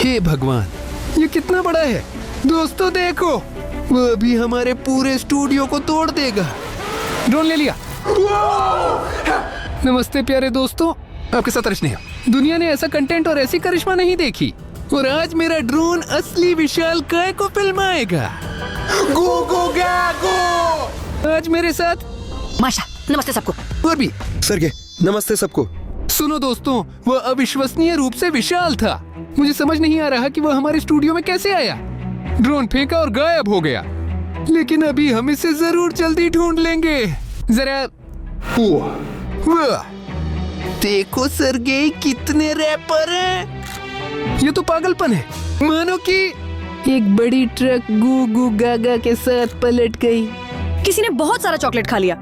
हे भगवान, ये कितना बड़ा है। दोस्तों देखो, वो अभी हमारे पूरे स्टूडियो को तोड़ देगा। ड्रोन ले लिया। नमस्ते प्यारे दोस्तों, आपके साथ रश्मि है। दुनिया ने ऐसा कंटेंट और ऐसी करिश्मा नहीं देखी, और आज मेरा ड्रोन असली विशालकाय को फिल्माएगा। गो गो गो। आज मेरे साथ माशा। नमस्ते सबको। और भी सरगे, नमस्ते सबको। सुनो दोस्तों, वह अविश्वसनीय रूप से विशाल था। मुझे समझ नहीं आ रहा कि वह हमारे स्टूडियो में कैसे आया। ड्रोन फेंका और गायब हो गया, लेकिन अभी हम इसे जरूर जल्दी ढूंढ लेंगे। जरा वाह, देखो सर्गेई, कितने रैपर हैं। ये तो पागलपन है, मानो कि एक बड़ी ट्रक गू गू गागा के साथ पलट गई। किसी ने बहुत सारा चॉकलेट खा लिया।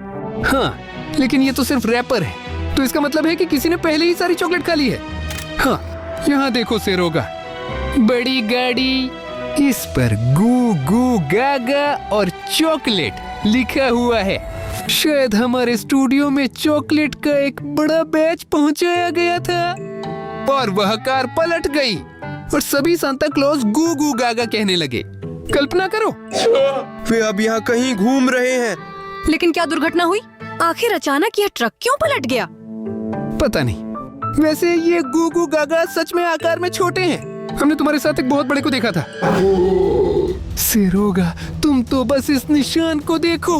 हाँ, लेकिन ये तो सिर्फ रैपर है, तो इसका मतलब है कि किसी ने पहले ही सारी चॉकलेट खा ली है। हाँ, यहाँ देखो सेरोगा, बड़ी गाड़ी, इस पर गू गू गागा और चॉकलेट लिखा हुआ है। शायद हमारे स्टूडियो में चॉकलेट का एक बड़ा बैच पहुंचाया गया था, और वह कार पलट गई और सभी सांता क्लॉज गू गू गागा कहने लगे। कल्पना करो, वे अब यहाँ कहीं घूम रहे हैं। लेकिन क्या दुर्घटना हुई? आखिर अचानक यह ट्रक क्यों पलट गया? पता नहीं। वैसे ये गू गू गागा सच में आकार में छोटे हैं। हमने तुम्हारे साथ एक बहुत बड़े को देखा था। सेरोगा, तुम तो बस इस निशान को देखो।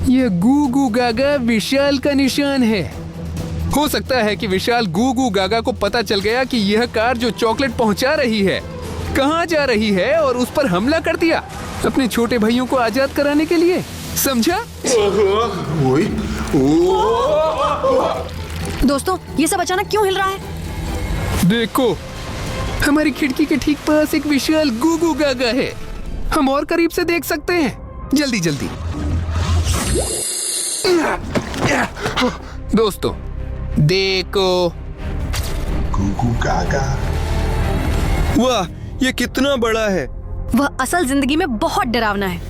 ये गू गू गागा विशाल का निशान है। हो सकता है कि विशाल गू गू गागा को पता चल गया कि यह कार जो चॉकलेट पहुंचा रही है कहाँ जा रही है, और उस पर हमला कर दिया अपने छोटे भाइयों को आजाद कराने के लिए। समझा? दोस्तों, ये सब अचानक क्यों हिल रहा है? देखो, हमारी खिड़की के ठीक पास एक विशाल गू गू गागा है। हम और करीब से देख सकते हैं। जल्दी जल्दी। दोस्तों देखो, गूगू गागा। वाह, ये कितना बड़ा है। वह असल जिंदगी में बहुत डरावना है।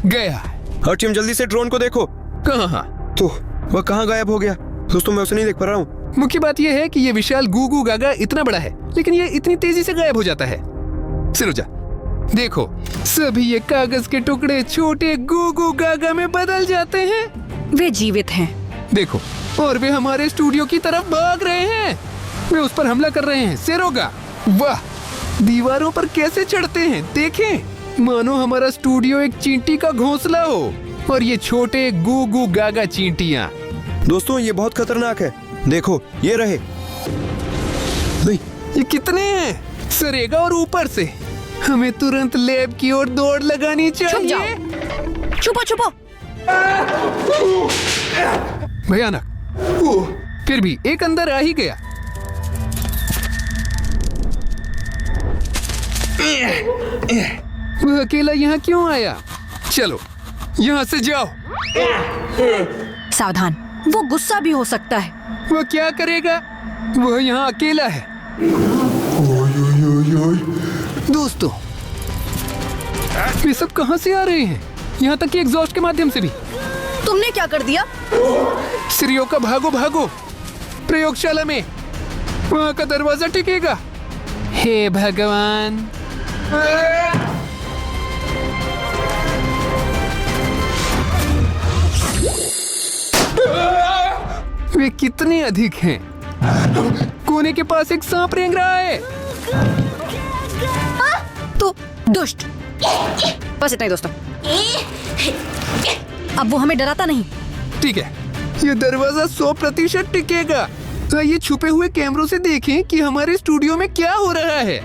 गया। हर टीम जल्दी से ड्रोन को देखो। कहाँ? तो वह कहाँ गायब हो गया? दोस्तों, मैं उसे नहीं देख पा रहा हूँ। मुख्य बात यह है कि ये विशाल गू गू गागा इतना बड़ा है, लेकिन ये इतनी तेजी से गायब हो जाता है। सिरुजा, देखो, सभी ये कागज के टुकड़े छोटे गू गू गागा में बदल जाते हैं। वे जीवित हैं। देखो, और वे हमारे स्टूडियो की तरफ भाग रहे हैं। वे उस पर हमला कर रहे हैं। सेरोगा, वाह, दीवारों पर कैसे चढ़ते हैं, देखें। मानो हमारा स्टूडियो एक चींटी का घोंसला हो, और ये छोटे गू गू गागा चींटियां। दोस्तों, ये बहुत खतरनाक है। देखो, ये रहे। नहीं, ये कितने हैं? सरेगा, और ऊपर से हमें तुरंत लैब की ओर दौड़ लगानी चाहिए। छुपो छुपो। भयानक। फिर भी एक अंदर आ ही गया। वह अकेला यहाँ क्यों आया? चलो, यहाँ से जाओ। सावधान, वो गुस्सा भी हो सकता है। वह क्या करेगा? वह यहाँ अकेला है। दोस्तों, वे सब कहाँ से आ रहे हैं? यहाँ तक कि एग्जॉस्ट के माध्यम से भी। तुमने क्या कर दिया? सिरियो का भागो भागो। प्रयोगशाला में वहाँ का दरवाजा टिकेगा। हे भगवान। वे कितने अधिक हैं। कोने के पास एक सांप रेंग रहा है। तो दुष्ट। बस इतना ही दोस्तों। अब वो हमें डराता नहीं। ठीक है, ये दरवाजा 100% टिकेगा। आइए छुपे हुए कैमरों से देखें कि हमारे स्टूडियो में क्या हो रहा है।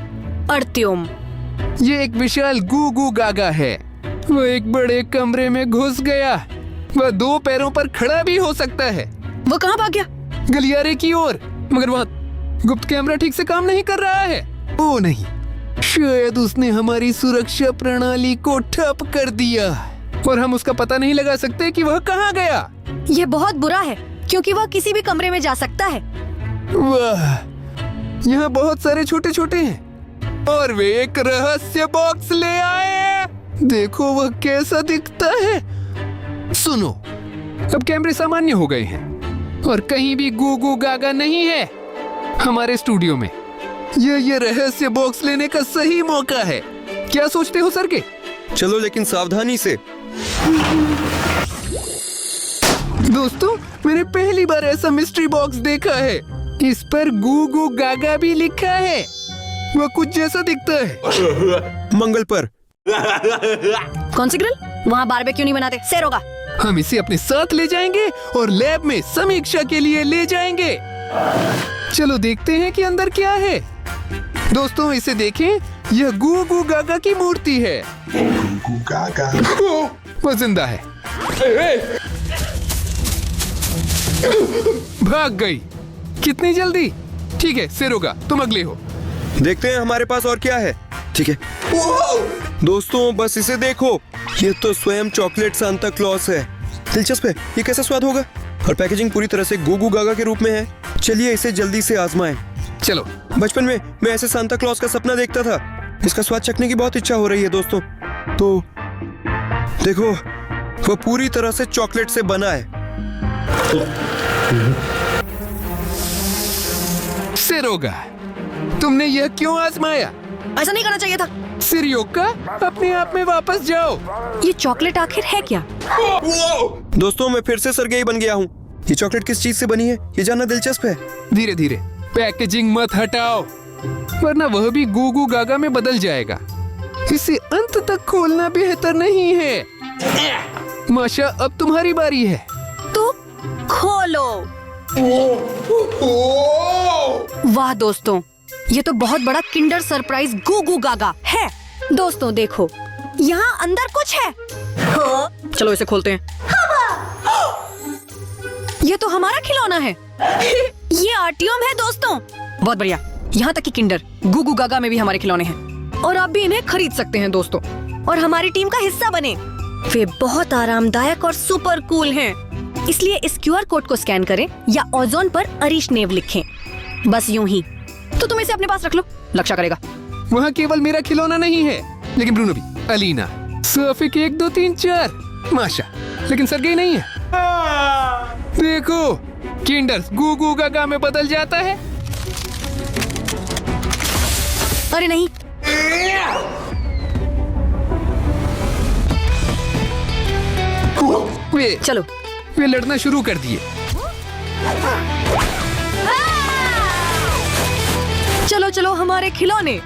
अर्त्युम, ये एक विशाल गू गू गागा है। वह एक बड़े कमरे में घुस गया। वह 2 पैरों पर खड़ा भी हो सकता है। वो कहाँ भाग गया? गलियारे की ओर, मगर वहाँ गुप्त कैमरा ठीक से काम नहीं कर रहा है। ओ नहीं, शायद उसने हमारी सुरक्षा प्रणाली को ठप कर दिया, और हम उसका पता नहीं लगा सकते कि वह कहाँ गया। ये बहुत बुरा है, क्योंकि वह किसी भी कमरे में जा सकता है। वाह, यहाँ बहुत सारे छोटे छोटे हैं, और वे एक रहस्य बॉक्स ले आए। देखो वह कैसा दिखता है। सुनो, अब कैमरे सामान्य हो गए हैं और कहीं भी गू गू गागा नहीं है हमारे स्टूडियो में। ये रहस्य बॉक्स लेने का सही मौका है। क्या सोचते हो सर के? चलो लेकिन सावधानी से। दोस्तों, मैंने पहली बार ऐसा मिस्ट्री बॉक्स देखा है। इस पर गू गू गागा भी लिखा है। वह कुछ जैसा दिखता है। मंगल पर। कौन सी ग्रिल? वहाँ बारबेक्यू नहीं बनाते, शेर होगा। हम इसे अपने साथ ले जाएंगे और लैब में समीक्षा के लिए ले जाएंगे। चलो देखते हैं कि अंदर क्या है। दोस्तों, इसे देखें, यह गू गू गागा की मूर्ति है। वो जिंदा है। भाग गई। कितनी जल्दी। ठीक है सिरोगा, तुम अगले हो। देखते हैं हमारे पास और क्या है। ठीक है दोस्तों, बस इसे देखो। ये तो स्वयं चॉकलेट सांता क्लॉस है। दिलचस्प है, ये कैसा स्वाद होगा? और पैकेजिंग पूरी तरह से गू गू गागा के रूप में है। चलिए इसे जल्दी से आजमाएं। चलो। बचपन में मैं ऐसे सांता क्लॉस का सपना देखता था। इसका स्वाद चखने की बहुत इच्छा हो रही है दोस्तों। तो देखो, वो पूरी तरह से चॉकलेट से बना है। सिरोगा, तुमने यह क्यों आजमाया? ऐसा नहीं करना चाहिए था। सिरियोका, अपने आप में वापस जाओ। ये चॉकलेट आखिर है क्या? दोस्तों, मैं फिर से सरगेई बन गया हूँ। ये चॉकलेट किस चीज से बनी है, ये जानना दिलचस्प है। धीरे धीरे, पैकेजिंग मत हटाओ, वरना वह भी गू गू गागा में बदल जाएगा। इसे अंत तक खोलना बेहतर नहीं है। माशा, अब तुम्हारी बारी है। तो खोलो। वाह दोस्तों, ये तो बहुत बड़ा किंडर सरप्राइज गू गू गागा है। दोस्तों देखो, यहाँ अंदर कुछ है। चलो इसे खोलते हैं। ये तो हमारा खिलौना है। ये आर्टियम है दोस्तों। बहुत बढ़िया। यहाँ तक कि किंडर गू गू गागा में भी हमारे खिलौने हैं और आप भी इन्हें खरीद सकते हैं दोस्तों, और हमारी टीम का हिस्सा बने। वे बहुत आरामदायक और सुपर कूल हैं। इसलिए इस QR कोड को स्कैन करें या ओजोन पर अरीश नेव लिखें। बस यूं ही। तो तुम इसे अपने पास रख लो, लक्षा करेगा। वहाँ केवल मेरा खिलौना नहीं है, लेकिन ब्रूनो भी, अलीना, सफिक 1 2 3 4, माशा, लेकिन सरगेई नहीं है। देखो, किंडर्स गू गू गागा में बदल जाता है। अरे नहीं, चलो। वे लड़ना शुरू कर दिए। चलो चलो हमारे खिलौने।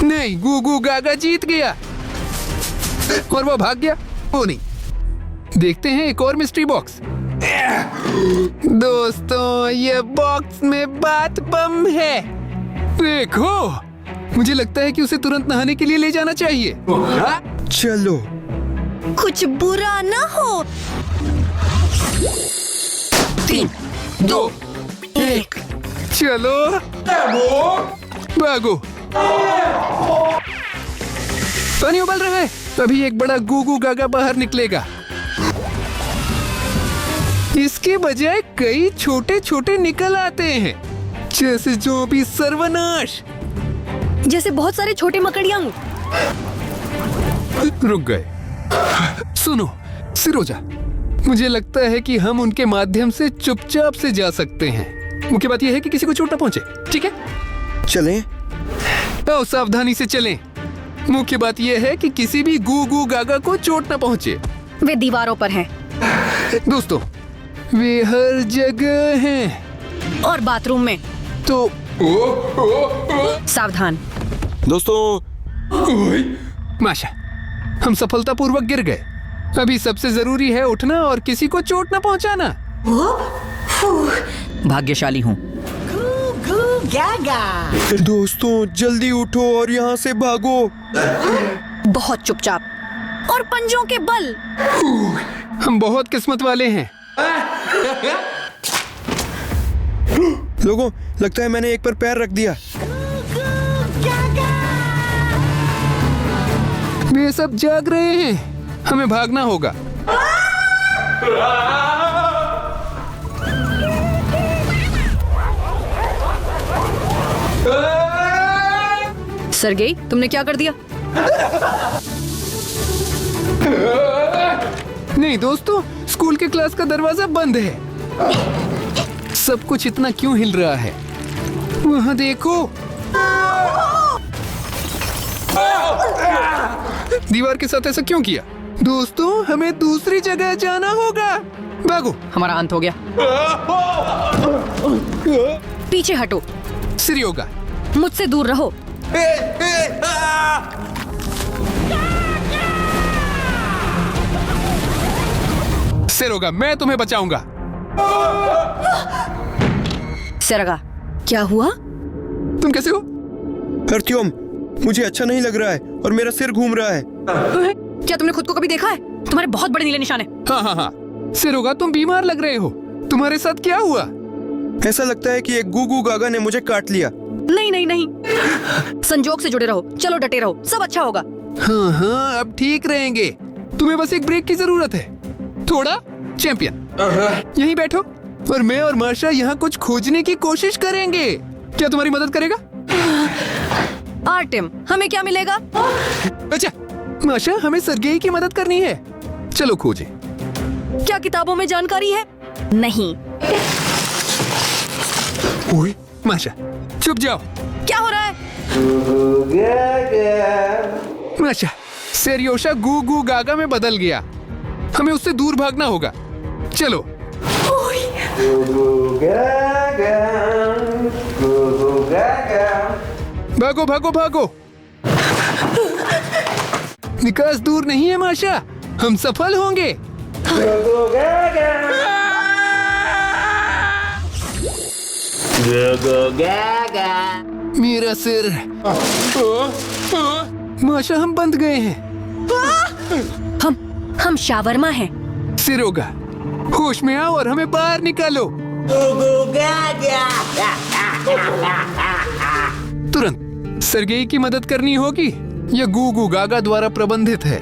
नहीं, गू गू गागा जीत गया और वो भाग गया। वो नहीं। देखते हैं एक और मिस्ट्री बॉक्स। दोस्तों, ये बॉक्स में बात बम है। देखो, मुझे लगता है कि उसे तुरंत नहाने के लिए ले जाना चाहिए। चलो। कुछ बुरा ना हो। 3 2 1 चलो भागो। पानी उबल रहा है। अभी एक बड़ा गू गू गागा बाहर निकलेगा। इसके बजाय कई छोटे छोटे निकल आते हैं, जैसे जो भी सर्वनाश। जैसे बहुत सारे छोटे मकड़ियाँ। रुक गए। सुनो सिरोजा, मुझे लगता है कि हम उनके माध्यम से चुपचाप से जा सकते हैं। मुख्य बात यह है कि किसी को चोट ना पहुंचे। ठीक है, चलें? आओ सावधानी से चलें। मुख्य बात यह है कि किसी भी गू गू गागा को चोट ना पहुंचे। वे दीवारों पर हैं दोस्तों, वे हर जगह हैं और बाथरूम में। तो सावधान दोस्तों, माशा, हम सफलतापूर्वक गिर गए। अभी सबसे जरूरी है उठना और किसी को चोट न पहुंचाना। भाग्यशाली हूँ। दोस्तों जल्दी उठो और यहाँ से भागो। बहुत चुपचाप और पंजों के बल। हम बहुत किस्मत वाले हैं। लोगों, लगता है मैंने एक पर पैर रख दिया। वे सब जाग रहे हैं। हमें भागना होगा। सरगेई, तुमने क्या कर दिया? नहीं दोस्तों, स्कूल के क्लास का दरवाजा बंद है। सब कुछ इतना क्यों हिल रहा है? वहाँ देखो, दीवार के साथ ऐसा क्यों किया? दोस्तों, हमें दूसरी जगह जाना होगा। भागो। हमारा अंत हो गया। पीछे हटो। सिरियोगा, मुझसे दूर रहो। सेरोगा, मैं तुम्हें बचाऊंगा। सेरागा, क्या हुआ? तुम कैसे हो? अर्त्यम, मुझे अच्छा नहीं लग रहा है और मेरा सिर घूम रहा है। क्या तुमने खुद को कभी देखा है? तुम्हारे बहुत बड़े नीले निशान हैं। हाँ हाँ हाँ, सेरोगा तुम बीमार लग रहे हो। तुम्हारे साथ क्या हुआ? ऐसा लगता है कि एक गूगू गागा ने मुझे काट लिया। नहीं नहीं नहीं, संजोग से जुड़े रहो। चलो डटे रहो, सब अच्छा होगा। हाँ हाँ, अब ठीक रहेंगे। तुम्हें बस एक ब्रेक की जरूरत है। थोड़ा चैंपियन, यहीं बैठो और मैं और मार्शा यहाँ कुछ खोजने की कोशिश करेंगे। क्या तुम्हारी मदद करेगा? आर्टिम, हमें क्या मिलेगा? अच्छा मार्शा, हमें सरगेई की मदद करनी है। चलो खोजें। क्या किताबों में जानकारी है? नहीं। ओए मार्शा, चुप जाओ। क्या हो रहा है? मार्शा, सेरियोशा गू गागा में बदल गया। हमें उससे दूर भागना होगा। चलो। भागो भागो भागो। निकास दूर नहीं है मार्शा, हम सफल होंगे। मेरा सिर। मार्शा, हम बंद गए हैं। हम शावरमा हैं। सिरोगा, होश में आओ और हमें बाहर निकालो। तुरंत सरगेई की मदद करनी होगी। यह गूगू गागा द्वारा प्रबंधित है।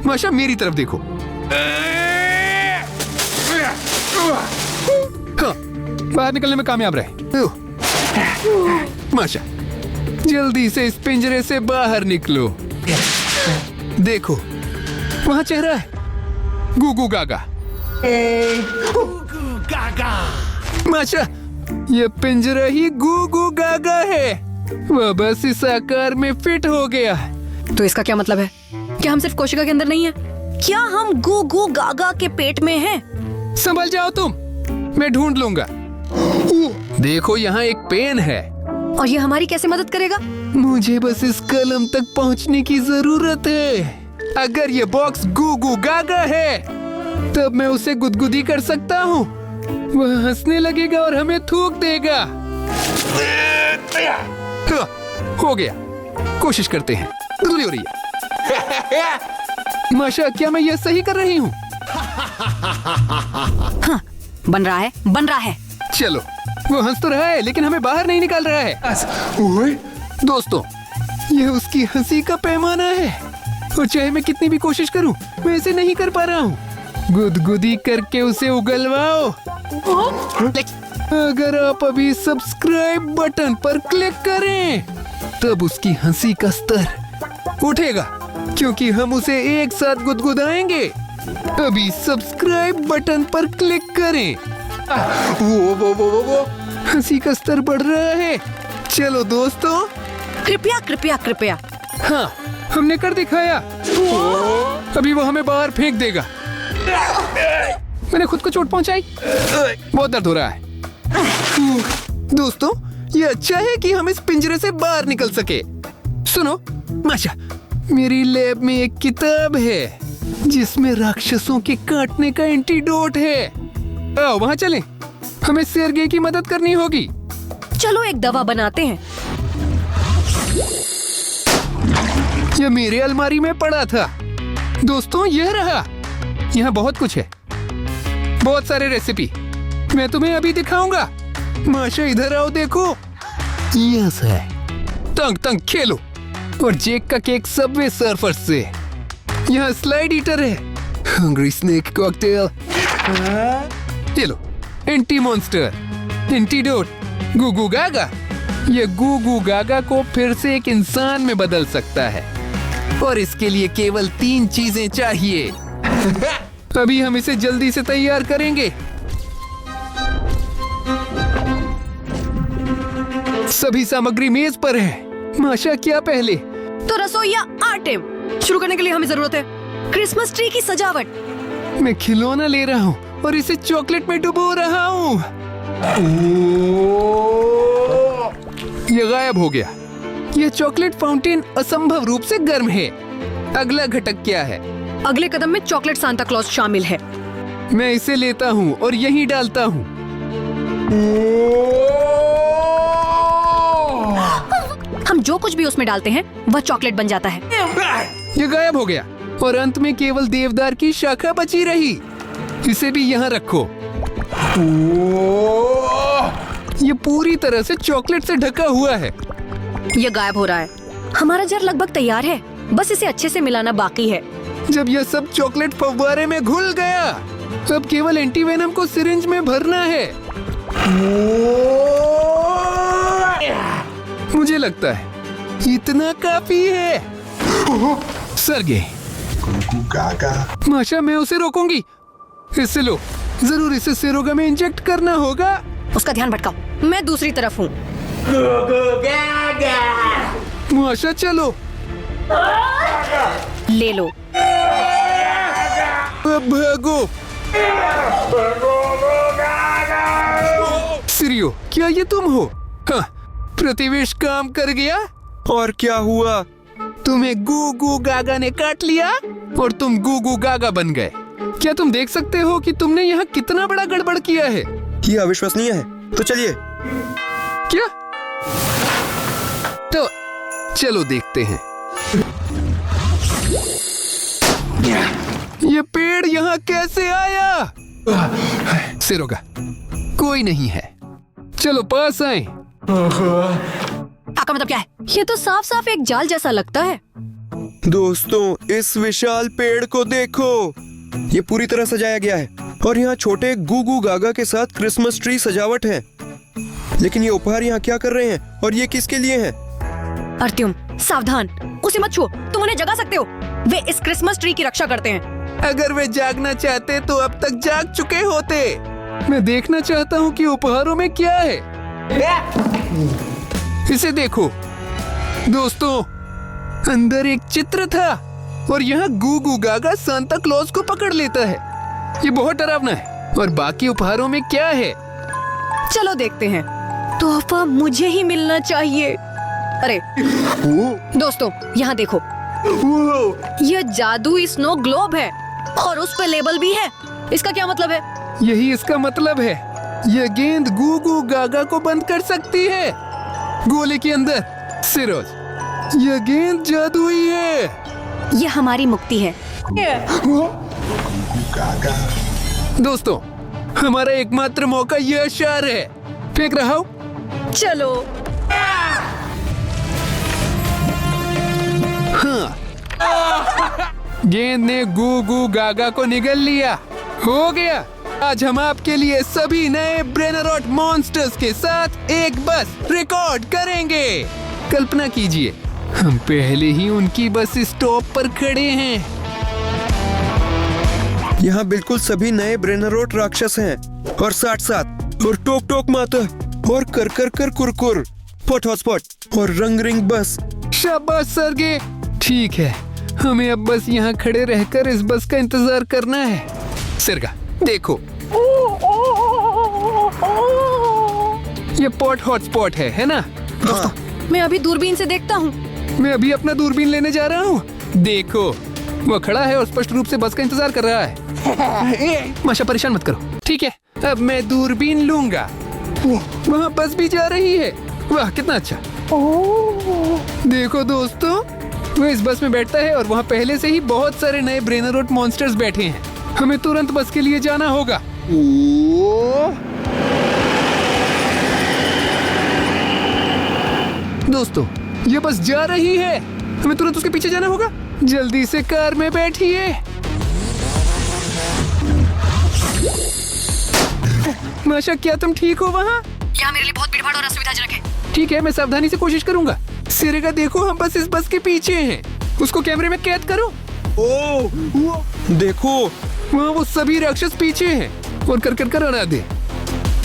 मार्शा, मेरी तरफ देखो। हाँ, बाहर निकलने में कामयाब रहे। मार्शा, जल्दी से इस पिंजरे से बाहर निकलो। देखो, वहाँ चेहरा है, गूगू गागा। मार्शा, ये पिंजरा ही गूगू गागा है। वह बस इस आकार में फिट हो गया। तो इसका क्या मतलब है? क्या हम सिर्फ कोशिका के अंदर नहीं है? क्या हम गू गागा के पेट में हैं? संभल जाओ तुम, मैं ढूंढ लूंगा। देखो, यहाँ एक पेन है। और ये हमारी कैसे मदद करेगा? मुझे बस इस कलम तक पहुँचने की जरूरत है। अगर ये बॉक्स गूगू गागा है, तब मैं उसे गुदगुदी कर सकता हूँ। वह हंसने लगेगा और हमें थूक देगा। हाँ, हो गया। कोशिश करते हैं। गुदगुदी हो रही है। मार्शा, क्या मैं यह सही कर रही हूँ? हाँ, बन रहा है, बन रहा है। चलो, वो हंस तो रहा है लेकिन हमें बाहर नहीं निकाल रहा है। ओए, दोस्तों, यह उसकी हंसी का पैमाना है और चाहे मैं कितनी भी कोशिश करूं, मैं इसे नहीं कर पा रहा हूँ। गुदगुदी करके उसे उगलवाओ। अगर आप अभी सब्सक्राइब बटन पर क्लिक करें, तब उसकी हंसी का स्तर उठेगा क्योंकि हम उसे एक साथ गुदगुदाएंगे। अभी सब्सक्राइब बटन पर क्लिक करें। वो हंसी का स्तर बढ़ रहा है। चलो दोस्तों, कृपया कृपया कृपया। हाँ, हमने कर दिखाया। अभी वो हमें बाहर फेंक देगा। मैंने खुद को चोट पहुंचाई। बहुत दर्द हो रहा है। दोस्तों, ये अच्छा है कि हम इस पिंजरे से बाहर निकल सके। सुनो मार्शा, मेरी लैब में एक किताब है जिसमें राक्षसों के काटने का एंटीडोट है। आओ वहाँ चलें। हमें सेर्गे की मदद करनी होगी। चलो एक दवा बनाते हैं। यह मेरे अलमारी में पड़ा था। दोस्तों, यह रहा। यहाँ बहुत कुछ है, बहुत सारे रेसिपी। मैं तुम्हें अभी दिखाऊंगा। मार्शा, इधर आओ, देखो। यस है। तंग तंग खेलो। और जेक का केक सबवे सर्फर्स से। यहाँ स्लाइड ईटर है। Hungry snake cocktail. ये लो, एंटी मॉन्स्टर, एंटीडोट, गूगू गागा। ये गूगू गागा को फिर से एक इंसान में बदल सकता है और इसके लिए केवल 3 चीजें चाहिए। अभी हम इसे जल्दी से तैयार करेंगे। सभी सामग्री मेज पर है। माशा, क्या पहले? तो रसोईया आर्टेम, शुरू करने के लिए हमें जरूरत है क्रिसमस ट्री की सजावट। मैं खिलौना ले रहा हूँ और इसे चॉकलेट में डुबो रहा हूँ। ये गायब हो गया। यह चॉकलेट फाउंटेन असंभव रूप से गर्म है। अगला घटक क्या है? अगले कदम में चॉकलेट सांता क्लॉज शामिल है। मैं इसे लेता हूँ और यहीं डालता हूँ। हम जो कुछ भी उसमें डालते हैं वह चॉकलेट बन जाता है। ये गायब हो गया और अंत में केवल देवदार की शाखा बची रही। इसे भी यहाँ रखो। ये पूरी तरह से चॉकलेट से ढका हुआ है। ये गायब हो रहा है। हमारा जार लगभग तैयार है, बस इसे अच्छे से मिलाना बाकी है। जब यह सब चॉकलेट फव्वारे में घुल गया, अब केवल एंटीवेनम को सिरिंज में भरना है। मुझे लगता है इतना काफी है। सरगे, माशा, मैं उसे रोकूंगी। इसे लो, जरूर इसे सिरोगा में इंजेक्ट करना होगा। उसका ध्यान भटकाओ, मैं दूसरी तरफ हूँ। माशा, चलो। ले लो। अब भागो। सिरियो, क्या ये तुम हो? हाँ, प्रतिवेश काम कर गया। और क्या हुआ? तुम्हें गूगू गागा ने काट लिया और तुम गूगू गागा बन गए। क्या तुम देख सकते हो कि तुमने यहाँ कितना बड़ा गड़बड़ किया है? ये अविश्वसनीय है। तो चलिए। क्या? तो चलो देखते हैं। ये पेड़ यहाँ कैसे आया? सिरोगा, कोई नहीं है। चलो पास आए। आपका मतलब क्या है? ये तो साफ साफ एक जाल जैसा लगता है। दोस्तों, इस विशाल पेड़ को देखो। ये पूरी तरह सजाया गया है और यहाँ छोटे गूगू गागा के साथ क्रिसमस ट्री सजावट है। लेकिन ये उपहार यहाँ क्या कर रहे हैं और ये किसके लिए है? अर्त्यम, सावधान, उसे मत छुओ, तुम उन्हें जगा सकते हो। वे इस क्रिसमस ट्री की रक्षा करते हैं। अगर वे जागना चाहते तो अब तक जाग चुके होते। मैं देखना चाहता हूँ कि उपहारों में क्या है। इसे देखो दोस्तों, अंदर एक चित्र था और यहाँ गूगू गागा सांता क्लॉज को पकड़ लेता है। ये बहुत डरावना है। और बाकी उपहारों में क्या है? चलो देखते हैं। तोहफा मुझे ही मिलना चाहिए। अरे दोस्तों, यहाँ देखो, यह जादुई स्नो ग्लोब है और उस पर लेबल भी है। इसका क्या मतलब है? यही इसका मतलब है। यह गेंद गूगू गागा को बंद कर सकती है गोले के अंदर। सिरोज, यह गेंद जादुई है। यह हमारी मुक्ति है। दोस्तों, हमारा एकमात्र मौका यह शार है। फेंक रहा हूँ। चलो। हाँ, गेंद ने गूगू गागा को निगल लिया। हो गया। आज हम आपके लिए सभी नए ब्रेनरॉट मॉन्स्टर्स के साथ एक बस रिकॉर्ड करेंगे। कल्पना कीजिए, हम पहले ही उनकी बस स्टॉप पर खड़े हैं। यहाँ बिल्कुल सभी नए ब्रेनरोट राक्षस हैं और 60-60 और टोक टोक माता और कर कर कर कुरकुर, पॉट हॉटस्पॉट और रंग रिंग बस। शाबाश सरगे। ठीक है, हमें अब बस यहाँ खड़े रहकर इस बस का इंतजार करना है। सिरगा, देखो, ये पॉट हॉटस्पॉट है ना? हाँ। मैं अभी दूरबीन से देखता हूँ। मैं अभी अपना दूरबीन लेने जा रहा हूँ। देखो, वो खड़ा है और स्पष्ट रूप से बस का इंतजार कर रहा है। माशा, परेशान मत करो। ठीक है, अब मैं दूरबीन लूंगा। वहाँ बस भी जा रही है। वाह, कितना अच्छा। देखो दोस्तों, वो इस बस में बैठता है और वहाँ पहले से ही बहुत सारे नए ब्रेनरॉट मॉन्स्टर्स बैठे हैं। हमें तुरंत बस के लिए जाना होगा। दोस्तों, ये बस जा रही है। हमें तुरंत उसके पीछे जाना होगा। जल्दी से कार में बैठिए। माशा, क्या तुम ठीक हो वहाँ? यहाँ मेरे लिए बहुत भीड़-भाड़ और असुविधाजनक है। ठीक है, मैं सावधानी से कोशिश करूंगा। सिरेगा, देखो, हम बस इस बस के पीछे हैं। उसको कैमरे में कैद करो। देखो, वहाँ वो सभी राक्षस पीछे हैं और कर कर कर अड़ा दे।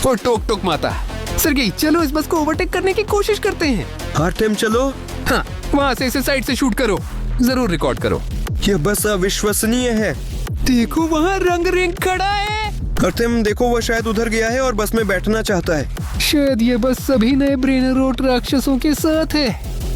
और टोक टोक माता, सरगेई, चलो इस बस को ओवरटेक करने की कोशिश करते हैं। आर्टेम चलो। हाँ, वहाँ से इसे साइड से शूट करो। जरूर रिकॉर्ड करो। यह बस अविश्वसनीय है। देखो वहाँ रंग रिंग खड़ा है। आर्टेम देखो, वो शायद उधर गया है और बस में बैठना चाहता है। शायद ये बस सभी नए ब्रेनरोट राक्षसों के साथ है।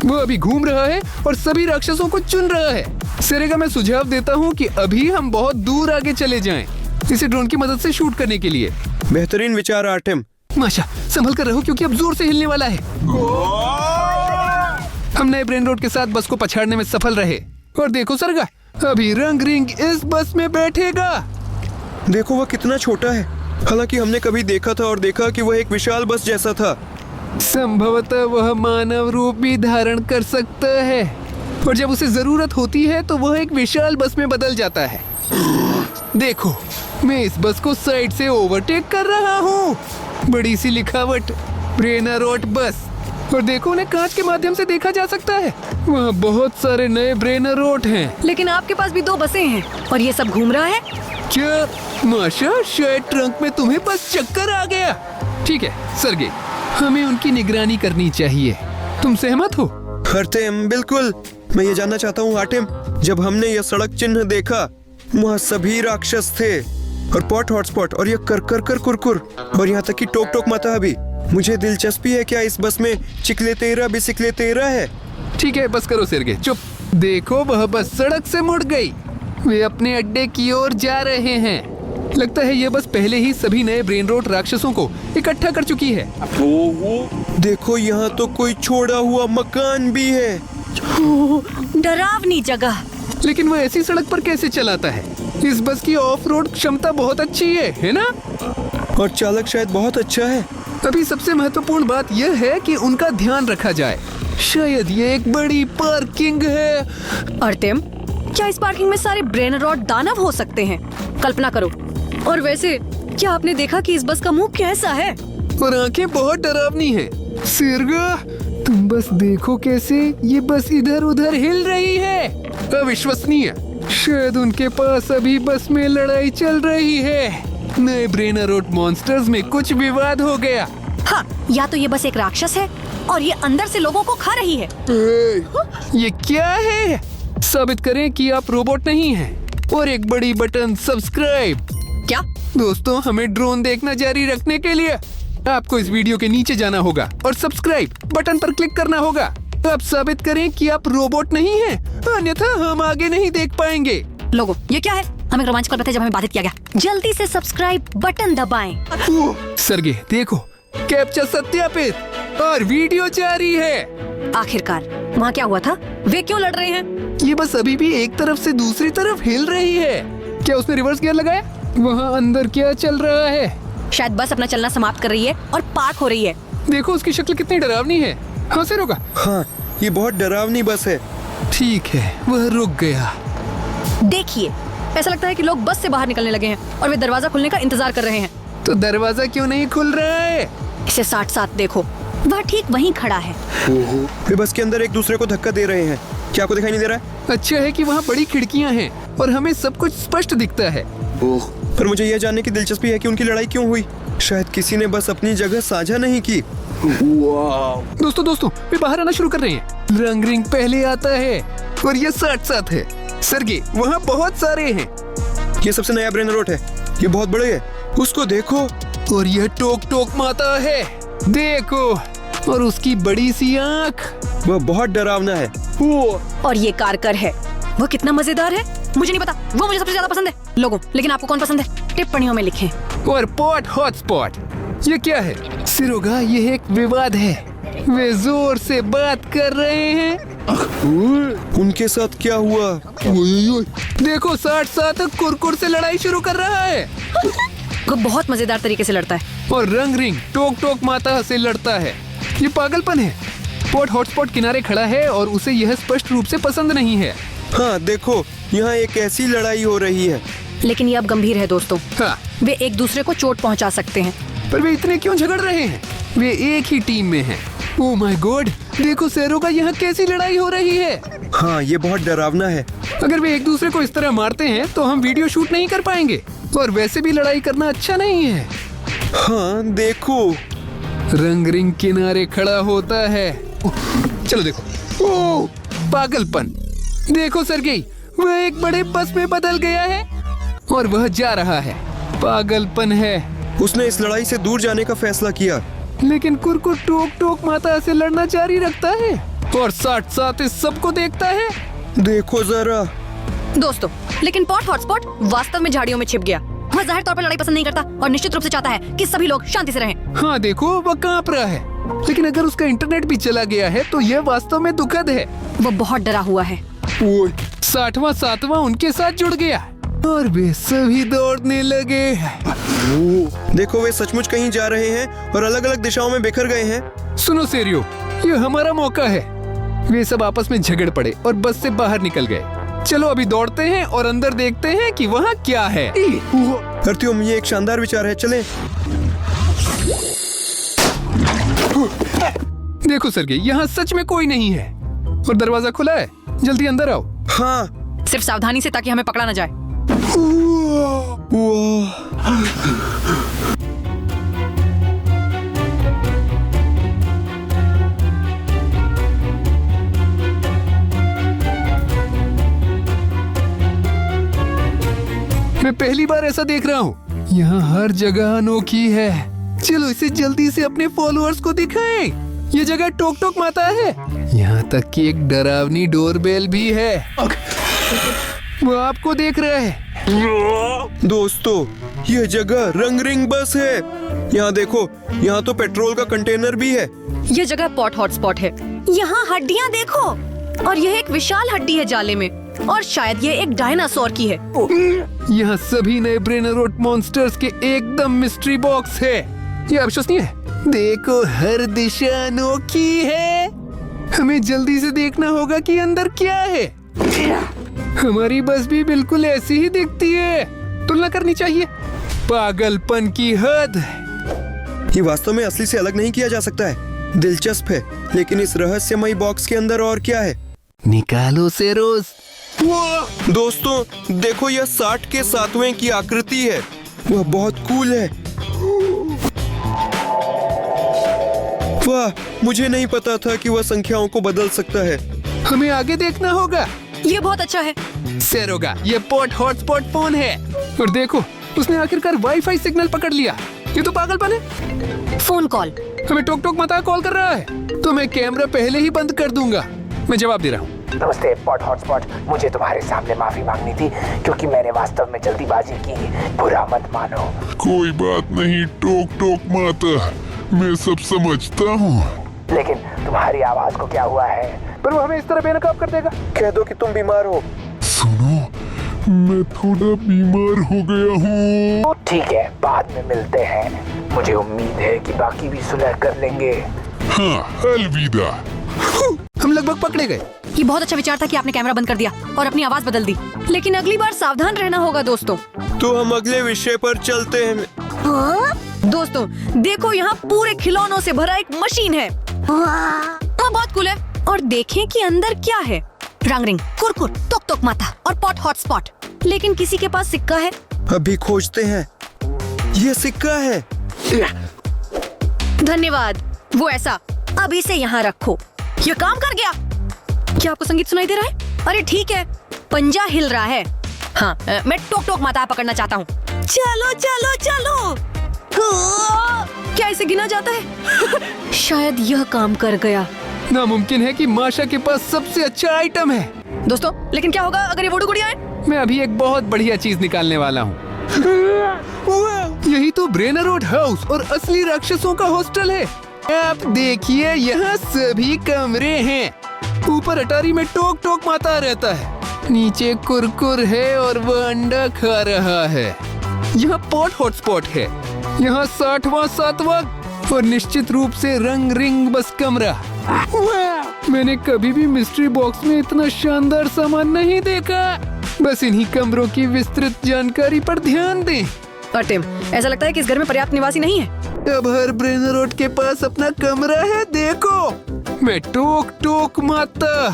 वो अभी घूम रहा है और सभी राक्षसों को चुन रहा है। सेरेगा, मैं सुझाव देता हूँ कि अभी हम बहुत दूर आगे चले जाएं, इसे ड्रोन की मदद से शूट करने के लिए। बेहतरीन विचार आर्टेम। माशा, संभल कर रहो क्योंकि अब जोर से हिलने वाला है। हम नए ब्रेन रोड के साथ बस को पछाड़ने में सफल रहे। और देखो सरगा, अभी रंग रिंग इस बस में बैठेगा। देखो वह कितना छोटा है। हालांकि हमने कभी देखा था और देखा कि वह एक विशाल बस जैसा था। संभवतः वह मानव रूप भी धारण कर सकता है और जब उसे जरूरत होती है तो वह एक विशाल बस में बदल जाता है। देखो, मैं इस बस को साइड से ओवरटेक कर रहा हूँ। बड़ी सी लिखावट, ब्रेनरोट बस। और देखो, उन्हें कांच के माध्यम से देखा जा सकता है। वहाँ बहुत सारे नए ब्रेनरोट हैं। लेकिन आपके पास भी 2 बसें हैं और ये सब घूम रहा है। क्या माशा, शायद ट्रंक में तुम्हें बस चक्कर आ गया। ठीक है सरगे, हमें उनकी निगरानी करनी चाहिए। तुम सहमत हो? आर्टेम बिल्कुल। मैं ये जानना चाहता हूँ आर्टेम, जब हमने यह सड़क चिन्ह देखा वहाँ सभी राक्षस थे और पॉट हॉटस्पॉट और यह कर कर कर कुरकुर और यहाँ तक कि टोक टोक माता भी। मुझे दिलचस्पी है क्या इस बस में चिकलेतेरा बिसिकलेतेरा है। ठीक है, बस करो सरगे, चुप। देखो, वह बस सड़क से मुड़ गई। वे अपने अड्डे की ओर जा रहे हैं। लगता है यह बस पहले ही सभी नए ब्रेनरोट राक्षसों को इकट्ठा कर चुकी है। देखो, यहाँ तो कोई छोड़ा हुआ मकान भी है। डरावनी जगह। लेकिन वह ऐसी सड़क पर कैसे चलाता है? इस बस की ऑफ रोड क्षमता बहुत अच्छी है ना? और चालक शायद बहुत अच्छा है। अभी सबसे महत्वपूर्ण बात यह है कि उनका ध्यान रखा जाए। शायद ये एक बड़ी पार्किंग है। आर्टेम, क्या इस पार्किंग में सारे ब्रेनरोट दानव हो सकते हैं? कल्पना करो। और वैसे क्या आपने देखा कि इस बस का मुंह कैसा है? और आंखें बहुत डरावनी हैं। सिरगा, तुम बस देखो कैसे ये बस इधर उधर हिल रही है। अविश्वसनीय। शायद उनके पास अभी बस में लड़ाई चल रही है। नए ब्रेनरोट मॉन्स्टर्स में कुछ विवाद हो गया। हाँ, या तो ये बस एक राक्षस है और ये अंदर से लोगों को खा रही है। ये क्या है? साबित करें कि आप रोबोट नहीं हैं। और एक बड़ी बटन सब्सक्राइब। क्या? दोस्तों, हमें ड्रोन देखना जारी रखने के लिए आपको इस वीडियो के नीचे जाना होगा और सब्सक्राइब बटन पर क्लिक करना होगा। आप साबित करें कि आप रोबोट नहीं हैं, अन्यथा हम आगे नहीं देख पाएंगे। लोगों, ये क्या है? हमें रोमांच कर रहे थे जब हमें बाधित किया गया। जल्दी से सब्सक्राइब बटन दबाएं। सरगे, देखो, कैप्चा सत्यापित और वीडियो जारी है। आखिरकार वहाँ क्या हुआ था? वे क्यों लड़ रहे हैं? ये बस अभी भी एक तरफ से दूसरी तरफ हिल रही है। क्या उसने रिवर्स गियर लगाया? वहाँ अंदर क्या चल रहा है? शायद बस अपना चलना समाप्त कर रही है और पार्क हो रही है। देखो, उसकी शक्ल कितनी डरावनी है। हाँ से रोका। हाँ, ये बहुत डरावनी बस है। ठीक है, वह रुक गया। देखिए, ऐसा लगता है कि लोग बस से बाहर निकलने लगे हैं और वे दरवाजा खुलने का इंतजार कर रहे हैं। तो दरवाजा क्यों नहीं खुल रहा है? इसे साथ देखो, वह ठीक वहीं खड़ा है। वे बस के अंदर एक दूसरे को धक्का दे रहे हैं। क्या आपको दिखाई नहीं दे रहा है? अच्छा है कि वहाँ बड़ी खिड़कियाँ हैं और हमें सब कुछ स्पष्ट दिखता है। पर मुझे यह जानने की दिलचस्पी है कि उनकी लड़ाई क्यों हुई। शायद किसी ने बस अपनी जगह साझा नहीं की। दोस्तों, वे बाहर आना शुरू कर रहे हैं। रंग रिंग पहले आता है और ये साथ है। सरगे, वहाँ बहुत सारे हैं। ये सबसे नया ब्रेनरोट है। ये बहुत बड़े है। उसको देखो। और यह टोक टोक माता है। देखो, और उसकी बड़ी सी आँख। वह बहुत डरावना है। और ये कारकर है। वह कितना मजेदार है, मुझे नहीं पता। वो मुझे सबसे ज्यादा पसंद है। लोगों, लेकिन आपको कौन पसंद है? टिप्पणियों में लिखें। और पॉट हॉटस्पॉट, ये क्या है? सिरोगा, ये एक विवाद है। वे जोर से बात कर रहे हैं। उनके साथ क्या हुआ? देखो, 60 कुरकुर से लड़ाई शुरू कर रहा है। वो बहुत मजेदार तरीके से लड़ता है। और रंग रिंग टोक टोक माता से लड़ता है। ये पागलपन है। पॉट हॉटस्पॉट किनारे खड़ा है और उसे यह स्पष्ट रूप से पसंद नहीं है। हाँ देखो, यहाँ एक ऐसी लड़ाई हो रही है। लेकिन ये अब गंभीर है दोस्तों। हाँ, वे एक दूसरे को चोट पहुंचा सकते हैं। पर वे इतने क्यों झगड़ रहे हैं? वे एक ही टीम में हैं। ओह माय गॉड, देखो शेरों का यहाँ कैसी लड़ाई हो रही है। हाँ, ये बहुत डरावना है। अगर वे एक दूसरे को इस तरह मारते हैं तो हम वीडियो शूट नहीं कर पाएंगे। और वैसे भी लड़ाई करना अच्छा नहीं है। हाँ देखो, रंग रिंग किनारे खड़ा होता है। चलो देखो। ओह, पागलपन। देखो सरगेई, वह एक बड़े बस में बदल गया है और वह जा रहा है। पागलपन है। उसने इस लड़ाई से दूर जाने का फैसला किया। लेकिन कुरकुर टोक टोक माता से लड़ना जारी रखता है और साथ साथ इस सबको देखता है। देखो जरा। दोस्तों, लेकिन पॉट हॉटस्पॉट वास्तव में झाड़ियों में छिप गया। वह जाहिर तौर पर लड़ाई पसंद नहीं करता और निश्चित रूप से चाहता है कि सभी लोग शांति से रहें। हाँ देखो, वह कांप रहा है। लेकिन अगर उसका इंटरनेट भी चला गया है तो यह वास्तव में दुखद है। वो बहुत डरा हुआ है। 60वां 7वां उनके साथ जुड़ गया और वे सभी दौड़ने लगे। देखो, वे सचमुच कहीं जा रहे हैं और अलग अलग दिशाओं में बिखर गए हैं। सुनो सेरियो, ये हमारा मौका है। वे सब आपस में झगड़ पड़े और बस से बाहर निकल गए। चलो अभी दौड़ते हैं और अंदर देखते हैं कि वहाँ क्या है। अर्तियोम, ये एक शानदार विचार है, चलें। देखो सरगेई, यहाँ सच में कोई नहीं है और दरवाजा खुला है। जल्दी अंदर आओ। हाँ। सिर्फ सावधानी से, ताकि हमें पकड़ा न जाए। मैं पहली बार ऐसा देख रहा हूँ। यहाँ हर जगह अनोखी है। चलो इसे जल्दी से अपने फॉलोअर्स को दिखाएं। ये जगह टोक टोक माता है। यहाँ तक कि एक डरावनी डोरबेल भी है। वो आपको देख रहा है। दोस्तों, यह जगह रंग रिंग बस है। यहाँ देखो, यहाँ तो पेट्रोल का कंटेनर भी है। ये जगह पॉट हॉटस्पॉट है। यहाँ हड्डियाँ देखो, और यह एक विशाल हड्डी है जाले में, और शायद ये एक डायनासोर की है। यहाँ सभी नए ब्रेनरोट मॉन्स्टर्स के एकदम मिस्ट्री बॉक्स है। ये अविश्वसनीय है। देखो, हर दिशा अनोखी है। हमें जल्दी से देखना होगा कि अंदर क्या है। हमारी बस भी बिल्कुल ऐसी ही दिखती है। तुलना करनी चाहिए। पागलपन की हद। ये वास्तव में असली से अलग नहीं किया जा सकता है। दिलचस्प है, लेकिन इस रहस्यमयी बॉक्स के अंदर और क्या है? निकालो सेरोज। दोस्तों देखो, यह 60 के 7वें की आकृति है। वह बहुत कूल है। वाह, मुझे नहीं पता था कि वह संख्याओं को बदल सकता है। हमें आगे देखना होगा। ये बहुत अच्छा है। सेरोगा, ये पॉट हॉटस्पॉट फोन है। और देखो, उसने आखिरकार वाईफाई सिग्नल पकड़ लिया। ये तो पागलपन है। Phone call. हमें टोक टोक माता कॉल कर रहा है। तो मैं कैमरा पहले ही बंद कर दूंगा। मैं जवाब दे रहा हूँ। नमस्ते पॉट हॉटस्पॉट, मुझे तुम्हारे सामने माफी मांगनी थी क्योंकि मैंने वास्तव में जल्दीबाजी की। बुरा मत मानो। कोई बात नहीं टोक टोक माता, मैं सब समझता हूँ। लेकिन तुम्हारी आवाज को क्या हुआ है? पर वो हमें इस तरह बेनकाब कर देगा। कह दो कि तुम बीमार हो। सुनो, मैं थोड़ा बीमार हो गया हूँ। ठीक है, बाद में मिलते हैं। मुझे उम्मीद है कि बाकी भी सुलह कर लेंगे। हाँ, अलविदा। हम लगभग पकड़े गए। ये बहुत अच्छा विचार था कि आपने कैमरा बंद कर दिया और अपनी आवाज बदल दी। लेकिन अगली बार सावधान रहना होगा दोस्तों। तो हम अगले विषय पर चलते हैं। दोस्तों देखो, यहाँ पूरे खिलौनों से भरा एक मशीन है। वो बहुत कूल है। और देखें कि अंदर क्या है। रंग रिंग, कुरकुर, टोक टोक माता और पॉट हॉटस्पॉट। लेकिन किसी के पास सिक्का है। अभी खोजते हैं। ये सिक्का है। धन्यवाद। वो ऐसा, अब इसे यहाँ रखो। ये काम कर गया। क्या आपको संगीत सुनाई दे रहा है? अरे ठीक है, पंजा हिल रहा है। हाँ, मैं टोक टोक माता पकड़ना चाहता हूँ। चलो चलो चलो। क्या इसे गिना जाता है? शायद यह काम कर गया। नामुमकिन है कि माशा के पास सबसे अच्छा आइटम है। दोस्तों, लेकिन क्या होगा अगर ये वोडू गुड़िया है? मैं अभी एक बहुत बढ़िया चीज निकालने वाला हूँ। यही तो ब्रेनरोट हाउस और असली राक्षसों का हॉस्टल है। आप देखिए, यहाँ सभी कमरे हैं। ऊपर अटारी में टोक टोक माता रहता है। नीचे कुरकुर है और वह अंडा खा रहा है। यहाँ पॉट हॉटस्पॉट है। यहाँ 60वां 7वां और निश्चित रूप से रंग रिंग बस कमरा। मैंने कभी भी मिस्ट्री बॉक्स में इतना शानदार सामान नहीं देखा। बस इन्हीं कमरों की विस्तृत जानकारी पर ध्यान दें। टिम, ऐसा लगता है कि इस घर में पर्याप्त निवासी नहीं है। अब हर ब्रेनरोट के पास अपना कमरा है। देखो, मैं टोक टोक माता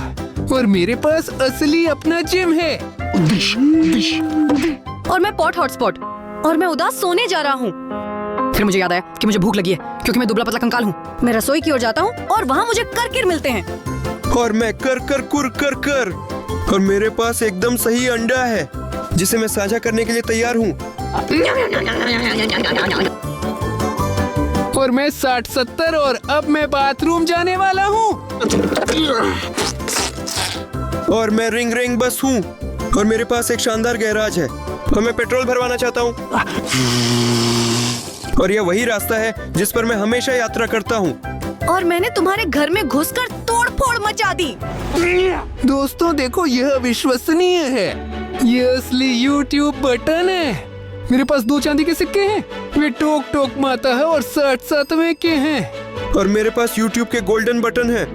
और मेरे पास असली अपना जिम है। और मैं पॉट हॉटस्पॉट और मैं उदास सोने जा रहा हूँ। फिर मुझे याद आया कि मुझे भूख लगी है क्योंकि मैं दुबला पतला कंकाल हूँ। मैं रसोई की ओर जाता हूँ और वहाँ मुझे करकिर मिलते हैं। और मैं कर कर कुर कर कर, और मेरे पास एकदम सही अंडा है जिसे मैं साझा करने के लिए तैयार हूँ। और मैं 60-70 और अब मैं बाथरूम जाने वाला हूँ। और मैं रिंग रिंग बस हूँ और मेरे पास एक शानदार गैराज है और मैं पेट्रोल भरवाना चाहता हूँ। और यह वही रास्ता है जिस पर मैं हमेशा यात्रा करता हूँ। और मैंने तुम्हारे घर में घुसकर तोड़-फोड़ मचा दी। दोस्तों देखो, यह अविश्वसनीय है। ये असली YouTube बटन है। मेरे पास 2 चांदी के सिक्के हैं। वे टोक टोक माता है और 60-70 के हैं। और मेरे पास YouTube के गोल्डन बटन है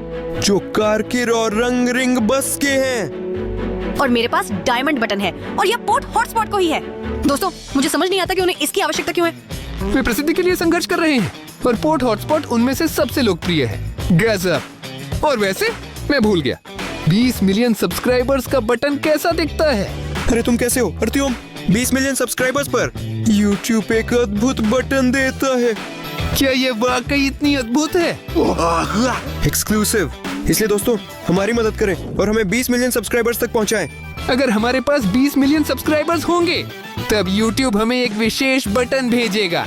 जो कारकिर और रंग रिंग बस के हैं। और मेरे पास डायमंड बटन है और यह पोर्ट हॉटस्पॉट को ही है। दोस्तों मुझे समझ नहीं आता कि उन्हें इसकी आवश्यकता क्यों है। वे प्रसिद्धि के लिए संघर्ष कर रहे हैं और पोर्ट हॉटस्पॉट उनमें से सबसे लोकप्रिय है। गजब। और वैसे मैं भूल गया, 20 मिलियन सब्सक्राइबर्स का बटन कैसा दिखता है? अरे तुम कैसे हो अर्तियोम? 20 मिलियन सब्सक्राइबर्स पर YouTube एक अद्भुत बटन देता है। क्या ये वाकई इतनी अद्भुत है? एक्सक्लूसिव। इसलिए दोस्तों हमारी मदद करें और हमें 20 मिलियन सब्सक्राइबर्स तक पहुंचाएं। अगर हमारे पास 20 मिलियन सब्सक्राइबर्स होंगे तब YouTube हमें एक विशेष बटन भेजेगा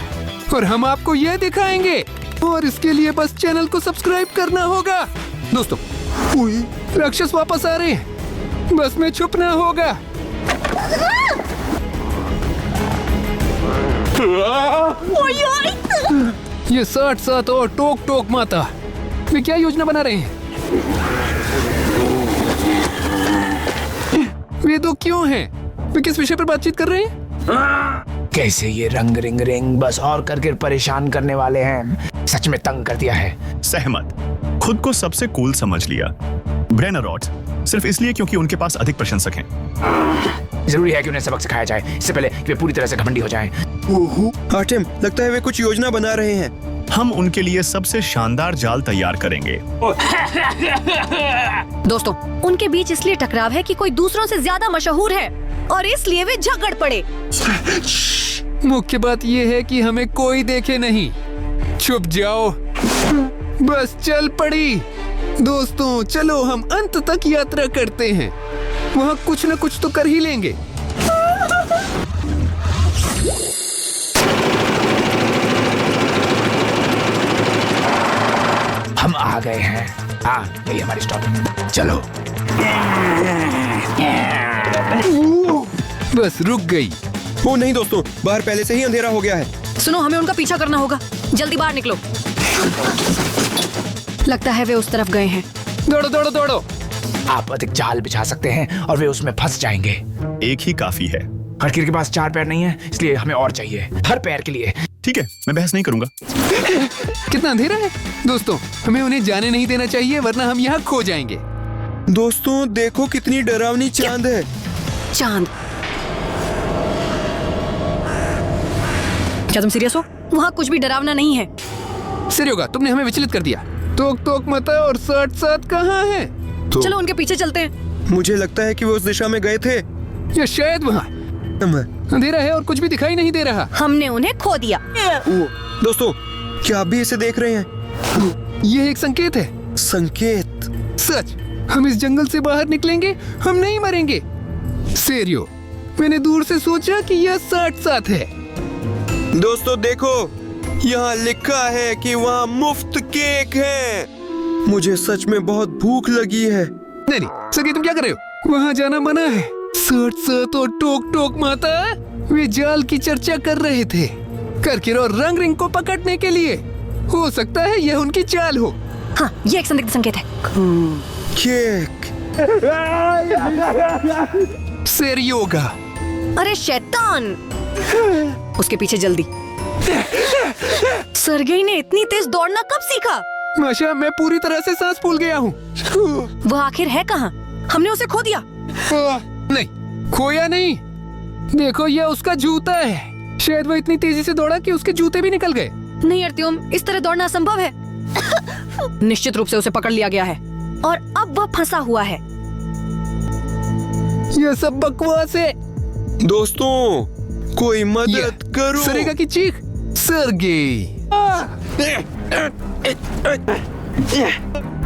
और हम आपको यह दिखाएंगे। और इसके लिए बस चैनल को सब्सक्राइब करना होगा। दोस्तों, राक्षस वापस आ रहे हैं। बस में छुपना होगा। ये 60-70 और टोक टोक माता, वे क्या योजना बना रहे हैं? वे दो क्यों हैं? वे किस विषय पर बातचीत कर रहे हैं? कैसे ये रंग रिंग रिंग बस और करके परेशान करने वाले हैं। सच में तंग कर दिया है। सहमत। खुद को सबसे कूल समझ लिया। ब्रेनर रॉड्स सिर्फ इसलिए क्योंकि उनके पास अधिक प्रशंसक हैं। जरूरी है कि उन्हें सबक सिखाया जाए इससे पहले कि वे पूरी तरह से घमंडी हो जाएं। आर्टेम, लगता है वे कुछ योजना बना रहे हैं। हम उनके लिए सबसे शानदार जाल तैयार करेंगे। दोस्तों उनके बीच इसलिए टकराव है कि कोई दूसरों से ज्यादा मशहूर है और इसलिए वे झगड़ पड़े। मुख्य बात यह है कि हमें कोई देखे नहीं। चुप जाओ। बस चल पड़ी। दोस्तों चलो हम अंत तक यात्रा करते हैं। वहाँ कुछ न कुछ तो कर ही लेंगे। हम आ गए हैं। हाँ, यही हमारी स्टॉप। चलो। बस रुक गई। ओ नहीं दोस्तों, बाहर पहले से ही अंधेरा हो गया है। सुनो, हमें उनका पीछा करना होगा। जल्दी बाहर निकलो। लगता है वे उस तरफ गए हैं। दौड़ो दौड़ो दौड़ो। आप अधिक जाल बिछा सकते हैं और वे उसमें फंस जाएंगे। एक ही काफी है। हरकिर के पास 4 पैर नहीं है, इसलिए हमें और चाहिए हर पैर के लिए। ठीक है, मैं बहस नहीं करूंगा। कितना अंधेरा है। दोस्तों हमें उन्हें जाने नहीं देना चाहिए वरना हम यहाँ खो जाएंगे। दोस्तों देखो कितनी डरावनी चांद है। चांद? क्या तुम सीरियस हो? वहाँ कुछ भी डरावना नहीं है। सिर्योगा, तुमने हमें विचलित कर दिया। टोक टोक माता और 60-70 कहाँ है? चलो उनके पीछे चलते हैं। मुझे लगता है कि वो उस दिशा में गए थे। या शायद वहाँ अंधेरा है और कुछ भी दिखाई नहीं दे रहा। हमने उन्हें खो दिया। दोस्तों क्या आप भी इसे देख रहे हैं? ये एक संकेत है। संकेत? सच, हम इस जंगल से बाहर निकलेंगे, हम नहीं मरेंगे। सेरियो, मैंने दूर से सोचा कि यह 60-70 है। दोस्तों देखो, यहाँ लिखा है कि वहाँ मुफ्त केक है। मुझे सच में बहुत भूख लगी है। नहीं, सगी तुम क्या कर रहे हो? वहाँ जाना मना है। 60-70 और टोक टोक माता वे जाल की चर्चा कर रहे थे, करकिर और रंग रिंग को पकड़ने के लिए। हो सकता है यह उनकी चाल हो। हाँ, ये एक संदिग्ध संकेत है। केक। सेरियोगा। अरे शैतान! उसके पीछे जल्दी। सर्गेई ने इतनी तेज दौड़ना कब सीखा? माशा, मैं पूरी तरह से सांस फूल गया हूँ। वो आखिर है कहाँ? हमने उसे खो दिया। नहीं, खोया नहीं। देखो, यह उसका जूता है। शायद वो इतनी तेजी से दौड़ा कि उसके जूते भी निकल गए। नहीं अर्तियोम, इस तरह दौड़ना असंभव है। निश्चित रूप से उसे पकड़ लिया गया है और अब वह फंसा हुआ है। यह सब बकवास है। दोस्तों कोई मदद करो। सरेगा की चीख सर्गेई।